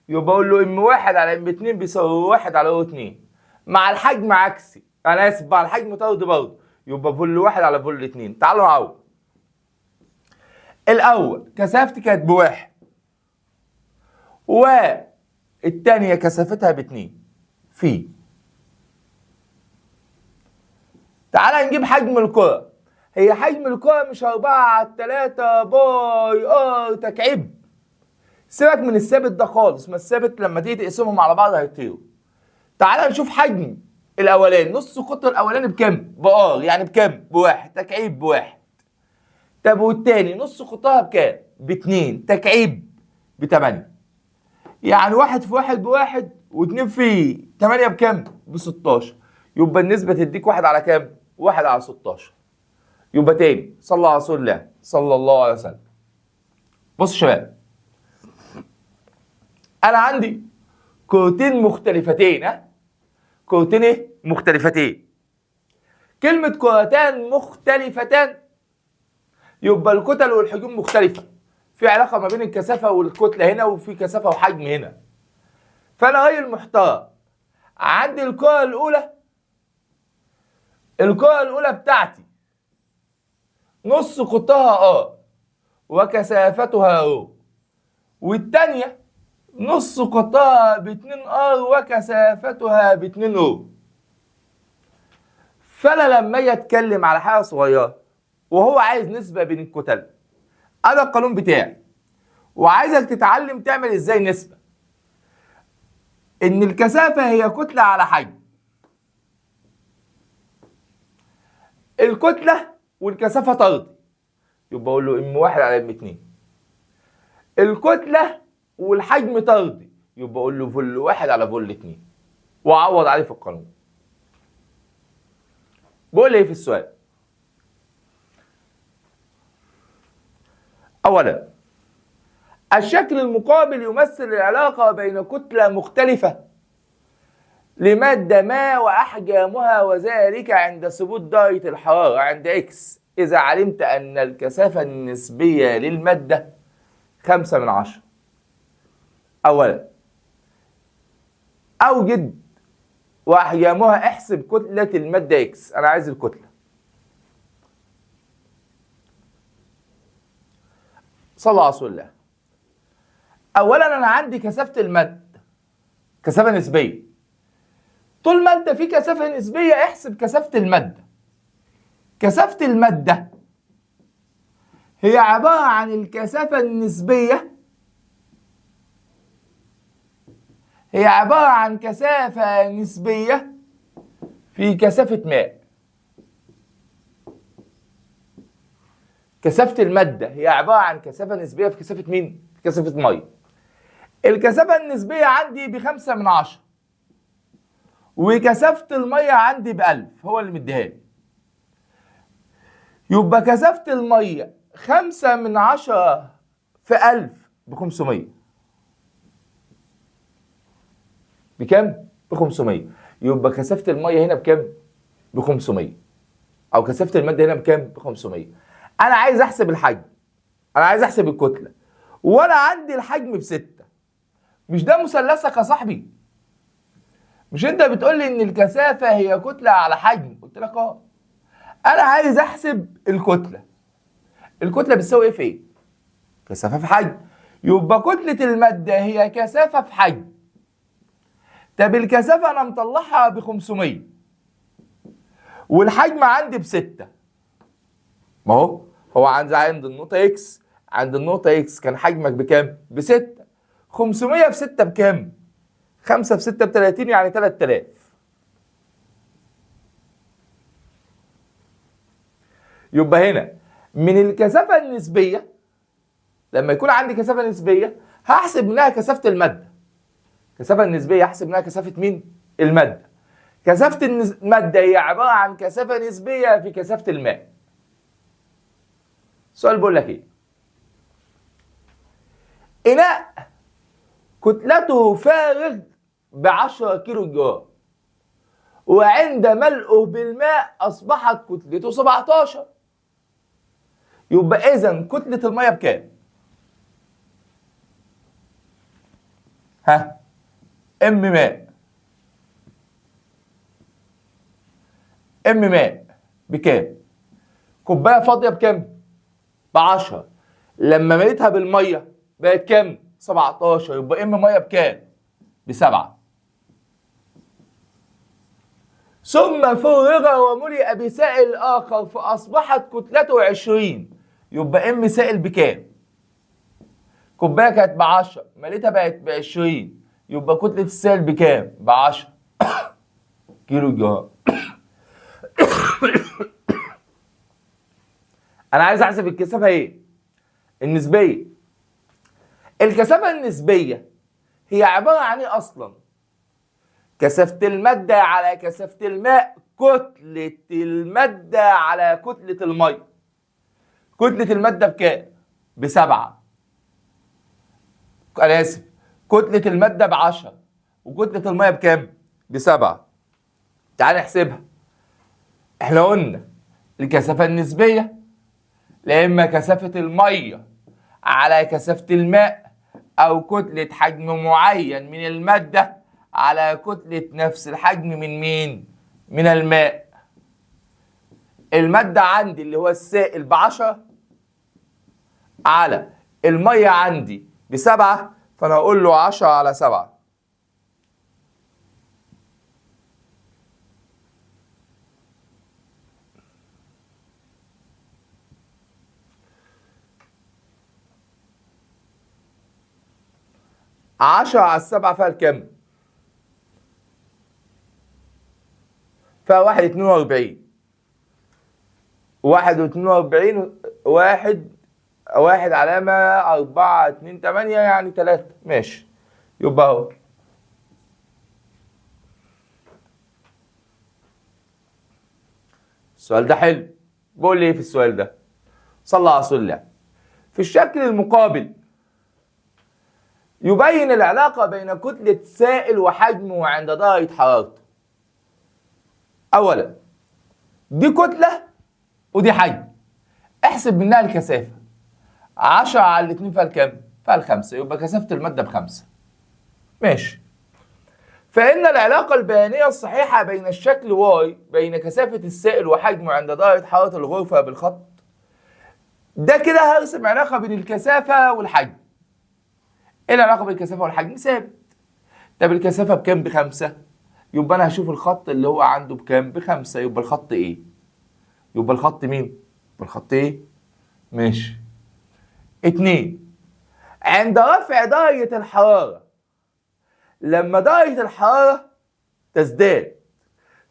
يبقى اقول له ام1 على ام2 بيساوي 1 على رو2. مع الحجم عكسي، انا اسف، مع الحجم طردي برضه، يبقى فول1 على فول2. تعالوا نعوض. الاول كثافتي كانت ب1 والثانيه كثافتها ب2 في. تعالى نجيب حجم الكرة. هي حجم الكرة مش 4/3 باي ار تكعيب. سيبك من الثابت ده خالص، ما الثابت لما تيجي تقسمهم على بعض هيطيروا. تعالى نشوف حجم الاولاني. نص قطر الاولاني بكام؟ بار، يعني بكام؟ ب1 تكعيب ب1. طب والتاني نص قطرها بكام؟ ب2 تكعيب ب8. يعني 1 في 1 ب1 و2 في 8 بكام؟ ب16. يبقى النسبة تديك 1 على كام؟ 1 على 16. يبقى تاني، صلى على رسول الله صلى الله عليه وسلم. بص يا شباب، انا عندي كورتين مختلفتين. كورتين ايه؟ مختلفتين. كلمة كورتان مختلفتان يبقى الكتل والحجم مختلفة. في علاقة ما بين الكثافة والكتلة هنا، وفي كثافة وحجم هنا. فانا راجل محتار. عندي الكرة الأولى بتاعتي نص قطرها R وكثافتها ρ، والتانية نص قطرها ب2R وكثافتها ب2 ρ. فأنا لما أجي أتكلم على حاجة صغيرة وهو عايز نسبة بين الكتل، أنا القانون بتاعي وعايزك تتعلم تعمل إزاي نسبة. إن الكثافة هي كتلة على حجم. الكتلة والكثافة طردي، يبقى اقول له ام1 على ام2. الكتلة والحجم طردي، يبقى اقول له فول1 على فول2 واعوض عليه في القانون. بقول ايه في السؤال؟ اولا، الشكل المقابل يمثل العلاقة بين كتلة مختلفة لمادة ما وأحجامها، وذلك عند ثبوت درجة الحرارة عند إكس، إذا علمت أن الكثافة النسبية للمادة 5/10. أولا، أوجد وأحجامها، احسب كتلة المادة إكس. أنا عايز الكتلة. صلى على رسول الله. أولا أنا عندي كثافة المادة كثافة نسبية. طول ما انت في كثافة نسبية احسب كثافة المادة. كثافة المادة هي عبارة عن الكثافة النسبية، هي عبارة عن كثافة نسبية في كثافة ماء. كثافة المادة هي عبارة عن كثافة نسبية في كثافة مين؟ في كثافة مية. الكثافة النسبية عندي ب5/10 وكثافة المية عندي ب1000، هو اللي مديها لي. يبقى كثافة المية 5/10 في 1000 ب 500. بكام؟ ب 500. يبقى كثافة المية هنا بكام؟ ب 500. أو كثافة المادة هنا بكام؟ ب 500. أنا عايز أحسب الحجم. أنا عايز أحسب الكتلة. وأنا عندي الحجم ب6. مش ده مثلثك يا صاحبي؟ مش أنت بتقول لي إن الكثافة هي كتلة على حجم؟ قلت لك أه. أنا عايز أحسب الكتلة. الكتلة بتساوي إيه في إيه؟ كثافة في حجم. يبقى كتلة المادة هي كثافة في حجم. طب الكثافة أنا مطلعها ب 500 والحجم عندي ب6. ما هو عند النقطة إكس، عند النقطة إكس كان حجمك بكام؟ ب6. 500 في 6 بكام؟ 5 في 6 ب 30 يعني 3000. يبقى هنا من الكثافة النسبية، لما يكون عندي كثافة نسبية هحسب منها كثافة المادة. الكثافة النسبية هحسب منها كثافة مين؟ المادة. كثافة المادة هي عبارة عن كثافة نسبية في كثافة الماء. السؤال بيقول لك ايه؟ إناء كتلته فارغ ب10 كيلو جرام، وعند ملئه بالماء أصبحت كتلته 17. يبقى إذا كتلة المية بكام؟ ها؟ ام ماء. ام ماء بكام؟ كوبايه فاضيه بكام؟ ب10. لما مليتها بالميه بقت كام؟ 17. يبقى ام ميه بكام؟ ب7. ثم فرغ وملئ بسائل اخر فاصبحت كتلته 20. يبقى ام سائل بكام؟ كوبايه كانت ب10 مليتها بقت ب20. يبقى كتله السائل بكام؟ ب10 كيلو جرام. انا عايز احسب الكثافه ايه؟ النسبيه. الكثافه النسبيه هي عباره عن ايه اصلا؟ كثافه الماده على كثافه الماء، كتله الماده على كتله الميه. كتله الماده بكام؟ ب7. انا اسف، كتله الماده ب10 وكتله الميه بكام؟ ب7. تعال نحسبها. احنا قلنا الكثافه النسبيه لا اما كثافه الميه على كثافه الماء، او كتله حجم معين من الماده على كتله نفس الحجم من مين؟ من الماء. الماده عندي اللي هو السائل ب10 على الميه عندي ب7، فانا اقول له 10 على 7. عشرة على 7 فيها الكم؟ فيها 1.42. 1.42. واحد علامة 4 2 8 يعني 3. ماشي. يبقى اهو السؤال ده حلو. بقول لي ايه في السؤال ده؟ صلى على رسول الله. في الشكل المقابل يبين العلاقة بين كتلة سائل وحجمه عند درجة حرارته. أولا دي كتلة ودي حجم، احسب منها الكثافة. 10 على 2 فيها الكام؟ فيها 5. يبقى كثافة المادة ب5. ماشي. فإن العلاقة البيانية الصحيحة بين الشكل واي بين كثافة السائل وحجمه عند درجة حرارة الغرفة بالخط ده كده هرسم علاقة بين الكثافة والحجم. ايه العلاقة بين الكثافة والحجم؟ ثابت. طب الكثافة بكام؟ ب5. يبقى انا هشوف الخط اللي هو عنده بكام؟ ب5. يبقى الخط ايه؟ يبقى الخط مين؟ يبقى الخط ايه؟ ماشي. 2. عند رفع درجة الحرارة، لما درجة الحرارة تزداد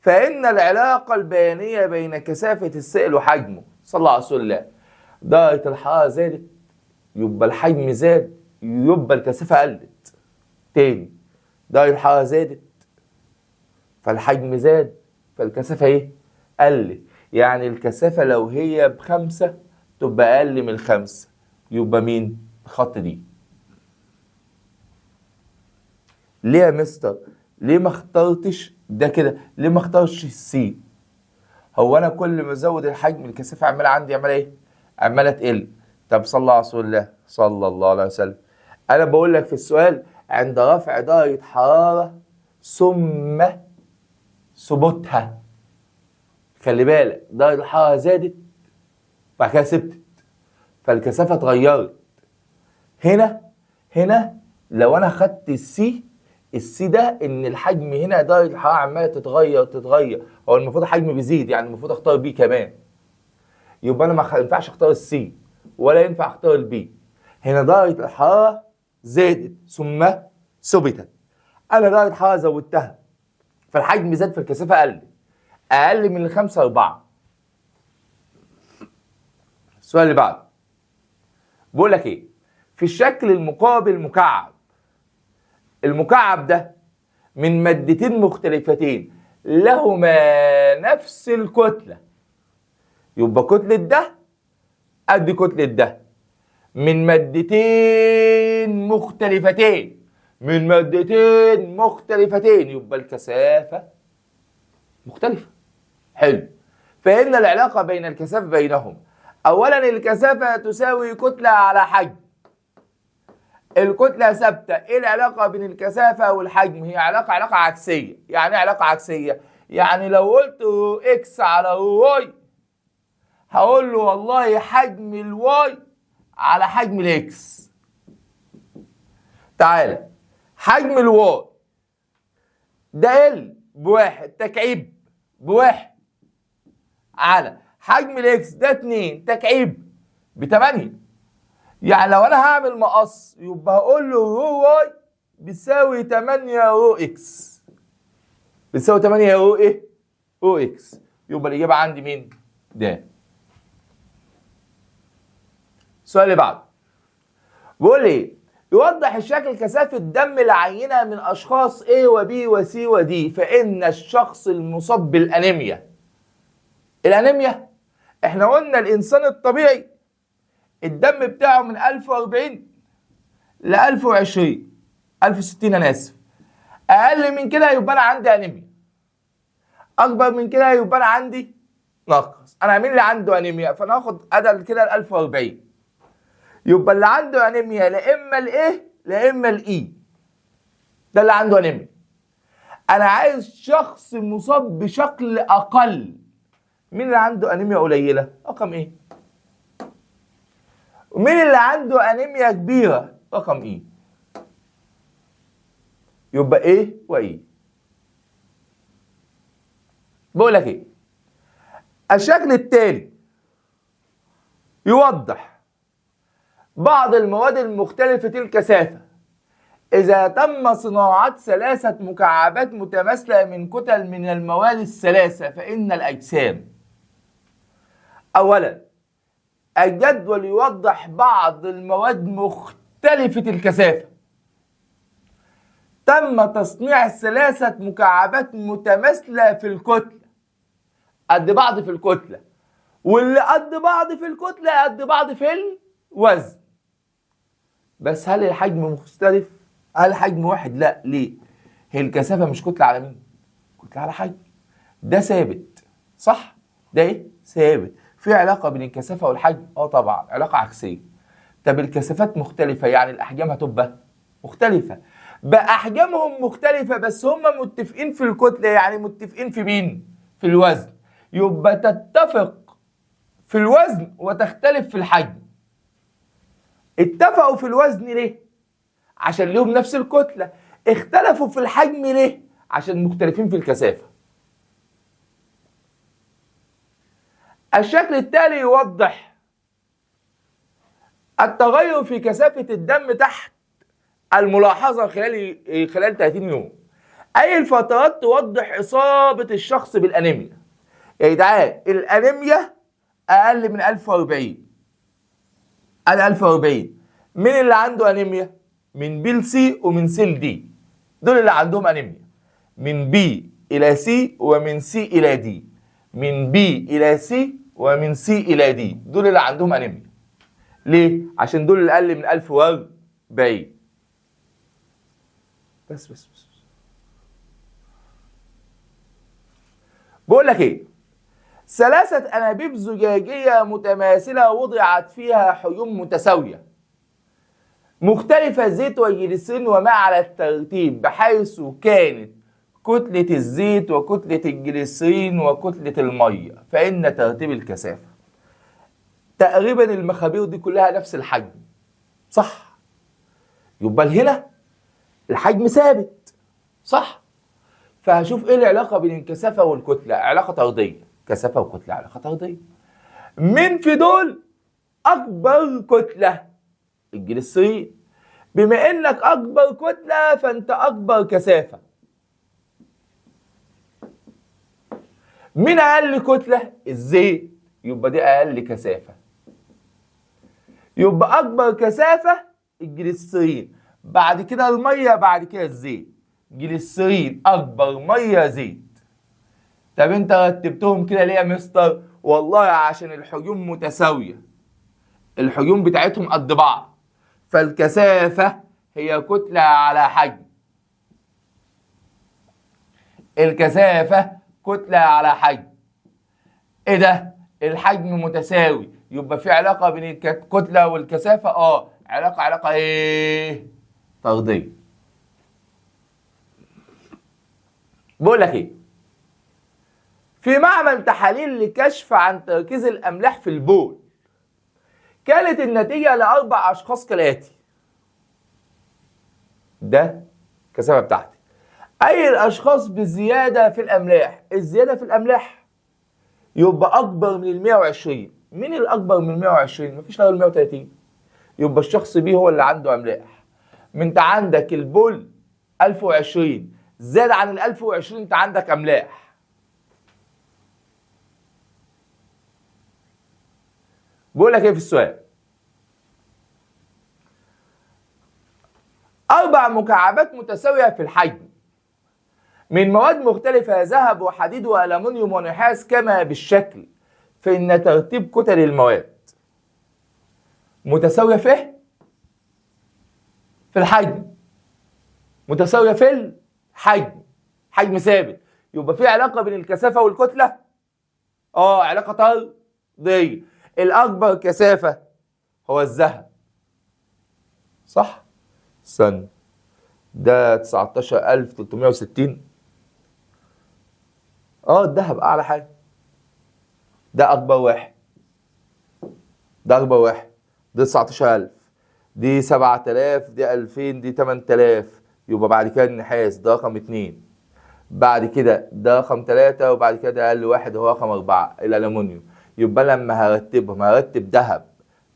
فإن العلاقة البيانية بين كثافة السائل وحجمه، صلى على رسول الله، درجة الحرارة زادت يبقى الحجم زاد يبقى الكثافة قلت. تاني، درجة الحرارة زادت فالحجم زاد فالكثافة ايه؟ قلت. يعني الكثافة لو هي ب5 تبقى أقل من 5. يبقى مين؟ الخط دي. ليه يا مستر؟ ليه ما اخترتش ده كده؟ ليه ما اخترتش السي؟ هو انا كل ما ازود الحجم الكثافه عماله عندي عماله ايه؟ عماله تقل. طب صلى على رسول الله صلى الله عليه وسلم. انا بقول لك في السؤال عند رفع درجه حراره ثم ثبوتها. خلي بالك درجه الحراره زادت بعد كده ثبتت فالكثافه اتغيرت. هنا لو انا خدت السي ده ان الحجم هنا درجه الحراره عماله تتغير. هو المفروض الحجم بيزيد يعني المفروض اختار بي كمان. يبقى انا ما ينفعش اختار السي ولا ينفع اختار البي. هنا درجه الحراره زادت ثم ثبتت. انا درجه الحراره زودتها فالحجم زاد فالكثافه قلت اقل من 5/4. السؤال اللي بعده بقول لك ايه؟ في الشكل المقابل مكعب. المكعب ده من مادتين مختلفتين لهما نفس الكتلة. يبقى كتلة ده قد كتلة ده من مادتين مختلفتين. يبقى الكثافة مختلفة. حلو. فإن العلاقة بين الكثافة بينهم أولا الكثافة تساوي كتلة على حجم. الكتلة ثابتة. ايه العلاقة بين الكثافة والحجم؟ هي علاقة عكسية. يعني ايه علاقة عكسية؟ يعني لو قلت اكس على واي هقول له والله حجم الواي على حجم الاكس. تعالى حجم الواي ده ال بواحد تكعيب بواحد على حجم الاكس ده 2 تكعيب ب8. يعني لو انا هعمل مقص يبقى هقول له رو واي بيساوي 8 رو اكس. بيساوي 8 رو ايه؟ رو اكس. يبقى الاجابه عندي مين؟ ده. السؤال اللي بعده بيقول لي يوضح الشكل كثافه دم العينه من اشخاص A و B و C و D فان الشخص المصاب بالانيميا. الانيميا احنا قلنا الانسان الطبيعي الدم بتاعه من 1040 ل 1020 1060 انا اسف. اقل من كده يبقى انا عندي انيميا. اكبر من كده يبقى انا عندي نقص. انا مين اللي عنده انيميا؟ فانا هاخد ادل كده ال 1040. يبقى اللي عنده انيميا لا اما الايه لا اما الاي. ده اللي عنده انيميا. انا عايز شخص مصاب بشكل اقل. مين اللي عنده انيميا قليله؟ رقم ايه؟ ومين اللي عنده انيميا كبيره؟ رقم ايه؟ يبقى ايه وايه. بقول لك ايه؟ الشكل التالي يوضح بعض المواد المختلفة الكثافة إذا تم صناعة 3 مكعبات متماثلة من كتل من المواد الثلاثة فإن الأجسام. أولا الجدول يوضح بعض المواد مختلفة الكثافة تم تصنيع 3 مكعبات متماثلة في الكتلة قد بعض في الكتلة واللي قد بعض في الكتلة قد بعض في الوزن. بس هل الحجم مختلف؟ هل الحجم واحد؟ لا. ليه؟ هي الكثافة مش كتلة على مين؟ كتلة على حجم. ده ثابت صح؟ ده ايه؟ ثابت. في علاقة بين الكثافة والحجم؟ اه طبعا علاقة عكسية. طب الكثافات مختلفة يعني الأحجام هتبقى مختلفة. بقى أحجامهم مختلفة بس هم متفقين في الكتلة يعني متفقين في مين؟ في الوزن. يبقى تتفق في الوزن وتختلف في الحجم. اتفقوا في الوزن ليه؟ عشان ليهم نفس الكتلة. اختلفوا في الحجم ليه؟ عشان مختلفين في الكثافة. الشكل التالي يوضح التغير في كثافة الدم تحت الملاحظة خلال 30 يوم. أي الفترات توضح إصابة الشخص بالأنيميا. يا جدعان الأنيميا أقل من 1040. أنا 1040. مين اللي عنده أنيميا؟ من بي لسي ومن سي لدي. دول اللي عندهم أنيميا. من بي إلى سي ومن سي إلى دي. من بي إلى سي ومن سي إلى دي. دول اللي عندهم أنيميا. ليه؟ عشان دول الأقل من 1040. بس بقول لك ايه؟ 3 أنابيب زجاجية متماثلة وضعت فيها حجوم متساوية مختلفة زيت وجليسرين وماء على الترتيب، بحيث كانت كتلة الزيت وكتلة الجليسرين وكتلة المية، فإن ترتيب الكثافة. تقريبا المخابير دي كلها نفس الحجم، صح؟ يبقى هنا الحجم ثابت، صح؟ فهشوف ايه العلاقة بين الكثافة والكتلة؟ علاقة طردية، كثافة وكتلة علاقة طردية. مين في دول أكبر كتلة؟ الجليسرين. بما إنك أكبر كتلة فأنت أكبر كثافة. مين أقل كتلة؟ الزيت، يبقى دي أقل كثافة. يبقى أكبر كثافة الجليسرين، بعد كده المية، بعد كده الزيت. جليسرين أكبر، مية، زيت. طب أنت رتبتهم كده ليه يا مستر؟ والله عشان الحجوم متساوية، الحجوم بتاعتهم قد بعض، فالكثافة هي كتلة على حجم. الكثافة كتلة على حجم. ايه ده؟ الحجم متساوي، يبقى في علاقة بين الكتلة والكثافة. علاقة ايه؟ طردية. بقول لك ايه؟ في معمل تحاليل لكشف عن تركيز الأملاح في البول، كانت النتيجة ل4 أشخاص كالآتي. ده الكثافة بتاعتي. أي الأشخاص بزيادة في الأملاح؟ الزيادة في الأملاح يبقى أكبر من 120. مين الأكبر من 120؟ مفيش غير 130. يبقى الشخص بيه هو اللي عنده أملاح. أنت عندك البول 1020، زاد عن 1020 أنت عندك أملاح. بقول لك إيه في السؤال؟ 4 مكعبات متساوية في الحجم من مواد مختلفة، ذهب وحديد وألمنيوم ونحاس، كما بالشكل، فإن ترتيب كتل المواد متساوية في الحجم، متساوية في الحجم، حجم ثابت. يبقى في علاقة بين الكثافة والكتلة؟ علاقة طردية. الأكبر كثافة هو الذهب، صح؟ استنى، ده 19360. الذهب أعلى حاجة، ده أكبر واحد، ده أكبر واحد، دي 19000، دي 7000، دي 2000، دي 8000. يبقى بعد كده النحاس ده رقم 2، بعد كده ده رقم 3، وبعد كده ده أقل واحد هو رقم 4 الألمنيوم. يبقى لما هرتبهم هرتب ذهب،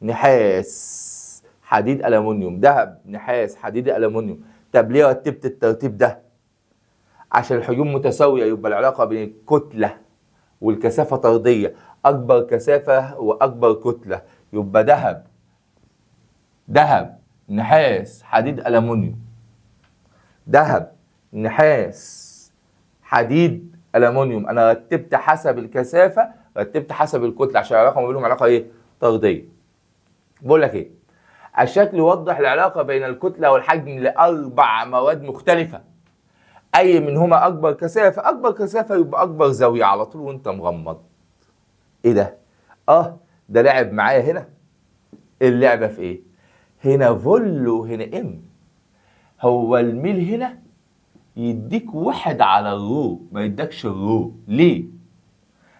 نحاس، حديد، ألمنيوم، ذهب، نحاس، حديد، ألمنيوم. طب ليه رتبت الترتيب ده؟ عشان الحجوم متساوية، يبقى العلاقة بين الكتلة والكثافة طردية. أكبر كثافة وأكبر كتلة، يبقى ذهب، نحاس، حديد، ألمنيوم. ذهب، نحاس، حديد، ألمنيوم. أنا رتبت حسب الكثافة، رتبت حسب الكتلة، عشان العلاقة ما بينهم علاقة إيه؟ طردية. بقول لك إيه؟ الشكل يوضح العلاقة بين الكتلة والحجم ل4 مواد مختلفة، أي منهما أكبر كثافة. أكبر كثافة يبقى أكبر زاوية على طول وأنت مغمض. إيه ده؟ ده لعب معايا هنا. اللعبة في إيه؟ هنا فول وهنا إم. هو الميل هنا يديك 1 على الرو، ما يدكش الرو. ليه؟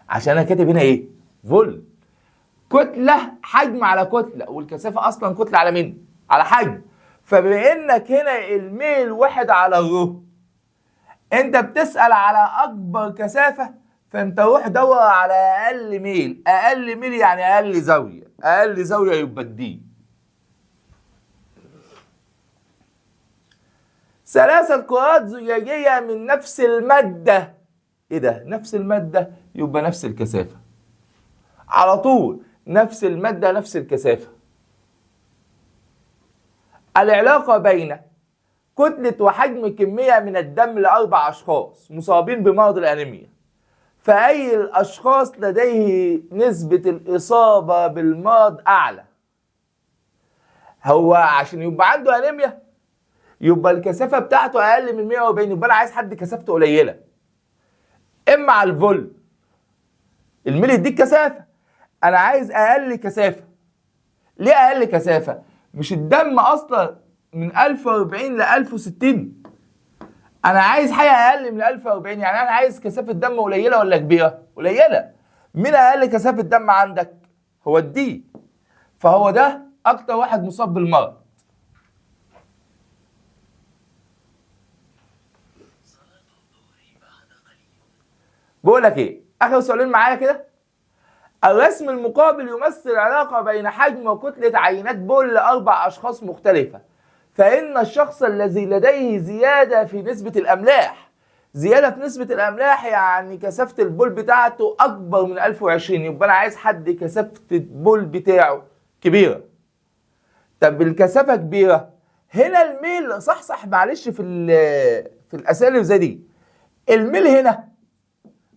عشان أنا كاتب هنا إيه؟ فول. كتلة، حجم على كتلة، والكثافة أصلا كتلة على مين؟ على حجم. فبما إنك هنا الميل 1 على الرو، انت بتسأل على اكبر كثافة، فانت روح دور على اقل ميل. اقل ميل يعني اقل زاوية، اقل زاوية يبقى الدي. 3 كرات زجاجية من نفس المادة. ايه ده؟ نفس المادة يبقى نفس الكثافة على طول، نفس المادة نفس الكثافة. العلاقة بين كتلة وحجم كمية من الدم ل4 أشخاص مصابين بمرض الأنيميا، فأي الأشخاص لديه نسبة الإصابة بالمرض أعلى؟ هو عشان يبقى عنده انيميا يبقى الكثافه بتاعته اقل من 140، يبقى انا عايز حد كثافته قليله. اما على الفول الميل يديك كثافه، انا عايز اقل كثافه. ليه اقل كثافه؟ مش الدم اصلا من 1040 ل 1060، انا عايز حاجه اقل من 1040. يعني انا عايز كثافه دم قليله ولا كبيره؟ قليله. مين اقل كثافه دم عندك؟ هو الدي، فهو ده اكتر واحد مصاب بالمرض. بقول لك ايه، اخر سؤالين معايا كده. الرسم المقابل يمثل علاقه بين حجم وكتله عينات بول لاربع اشخاص مختلفه، فان الشخص الذي لديه زياده في نسبه الاملاح، زياده في نسبه الاملاح يعني كثافه البول بتاعته اكبر من 1020، يبقى انا عايز حد كثافه البول بتاعه كبيره. طب الكثافه كبيره، هنا الميل صح معلش في الاسئله زي دي، الميل هنا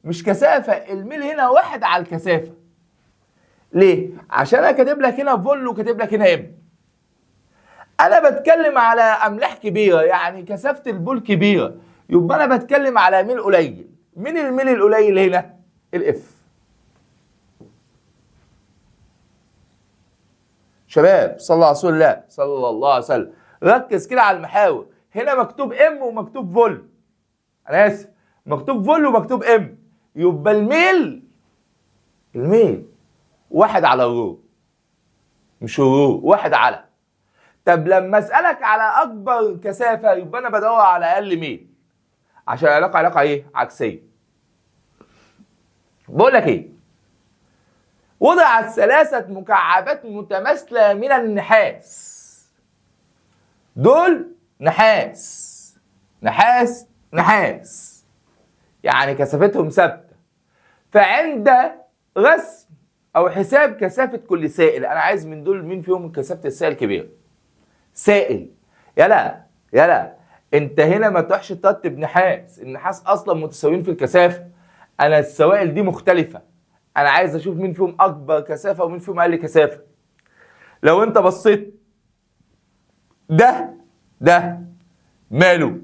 مش كثافه، الميل هنا واحد على الكثافه. ليه؟ عشان انا كاتب لك هنا فول وكاتب لك هنا ام. انا بتكلم على املاح كبيره يعني كثافه البول كبيره، يبقى انا بتكلم على ميل قليل. مين الميل القليل هنا؟ الاف. شباب صلى على رسول الله صلى الله عليه وسلم، ركز كده على المحاور. هنا مكتوب ام ومكتوب فول، انا اسف، مكتوب فول ومكتوب ام، يبقى الميل واحد على الرو، مش الرو، واحد على. طب لما اسالك على اكبر كثافه يبقى انا بدور على اقل ميل، عشان العلاقه علاقه ايه؟ عكسيه. بقول لك ايه، وضعت ثلاثه مكعبات متماثله من النحاس، دول نحاس نحاس نحاس، يعني كثافتهم ثابته. فعند رسم او حساب كثافه كل سائل، انا عايز من دول مين فيهم كثافه السائل كبيره؟ سائل. يلا انت هنا ما تروحش ترتب نحاس، النحاس اصلا متساويين في الكثافه. انا السوائل دي مختلفه، انا عايز اشوف مين فيهم اكبر كثافه ومين فيهم اقل كثافه. لو انت بصيت ده ماله؟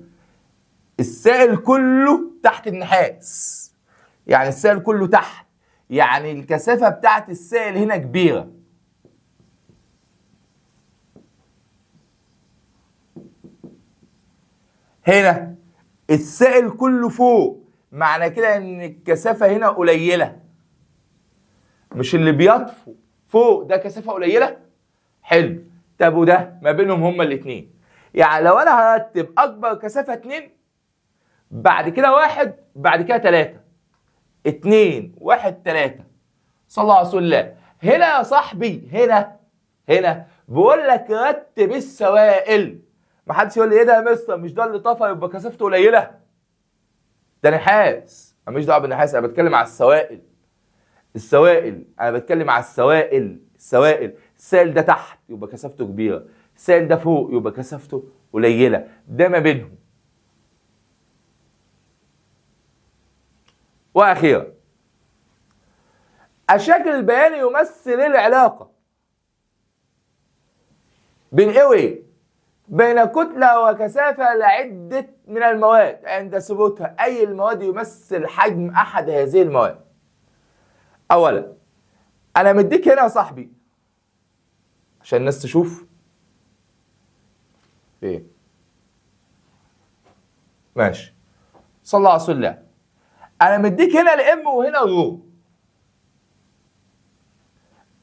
السائل كله تحت النحاس، يعني السائل كله تحت، يعني الكثافه بتاعت السائل هنا كبيره. هنا السائل كله فوق، معنى كده ان الكثافه هنا قليله. مش اللي بيطفو فوق ده كثافه قليله؟ حلو. طب وده ما بينهم هما الاثنين، يعني لو انا هرتب اكبر كثافه 2، بعد كده 1، بعد كده 3، 2 1 3، صلى على رسول الله. هنا يا صاحبي هنا بقول لك رتب السوائل. ما حدش يقول لي ايه ده يا مستر، مش ده اللي طفى يبقى كثافته قليله؟ ده نحاس، انا مش دعوه بالنحاس، انا بتكلم على السوائل، انا بتكلم على السوائل. السائل ده تحت يبقى كثافته كبيره، السائل ده فوق يبقى كثافته قليله، ده ما بينهم. واخيرا، الشكل البياني يمثل العلاقه بين ايه وايه؟ بين كتلة وكثافة لعدة من المواد عند ثبوتها أي المواد يمثل حجم أحد هذه المواد. أولا أنا مديك هنا يا صاحبي عشان الناس تشوف إيه، ماشي، صلى على رسول الله. أنا مديك هنا الإم وهنا الرو،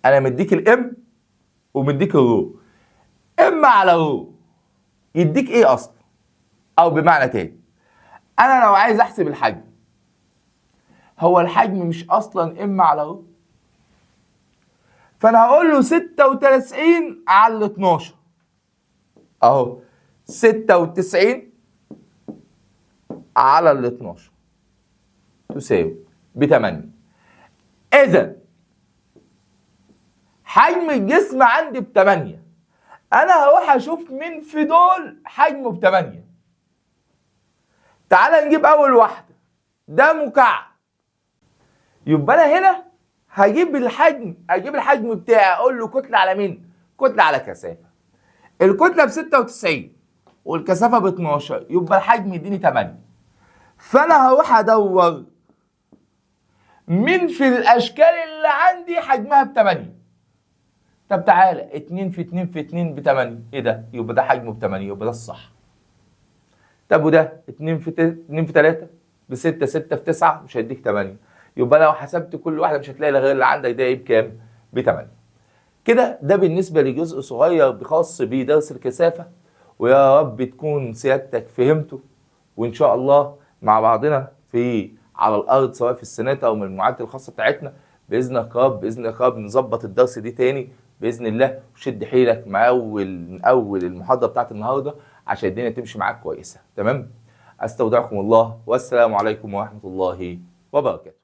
أنا مديك الإم ومديك الرو. إم على رو يديك ايه اصلا؟ او بمعنى تاني، انا لو عايز احسب الحجم، هو الحجم مش اصلا ام على رو؟ فانا هقول له 36 على 12 اهو، 96 على 12 تساوي ب8. اذا حجم الجسم عندي ب8، انا هروح اشوف مين في دول حجمه ب8. تعال نجيب اول واحده، ده مكعب، يبقى انا هنا هجيب الحجم بتاعي، اقول له كتله على مين؟ كتله على كثافه. الكتله ب 96 والكثافه ب 12، يبقى الحجم يديني 8. فانا هروح ادور مين في الاشكال اللي عندي حجمها ب 8. طب تعالى 2 في 2 في 2 ب 8، ايه ده؟ يبقى ده حجمه ب 8، يبقى ده الصح. طب وده 2 في 2 في 3 ب 6، 6 في 9 مش هيديك 8، يبقى لو حسبت كل واحده مش هتلاقي غير اللي عندك ده ايه بكام؟ ب 8. كده ده بالنسبه لجزء صغير خاص بدرس الكثافه، ويا رب تكون سيادتك فهمته، وان شاء الله مع بعضنا في على الارض سواء في السنات او المجموعات الخاصه بتاعتنا باذن الله، باذن الله نظبط الدرس دي تاني باذن الله، وشد حيلك من اول المحاضره بتاعت النهارده عشان الدنيا تمشي معاك كويسه. تمام؟ استودعكم الله، والسلام عليكم ورحمه الله وبركاته.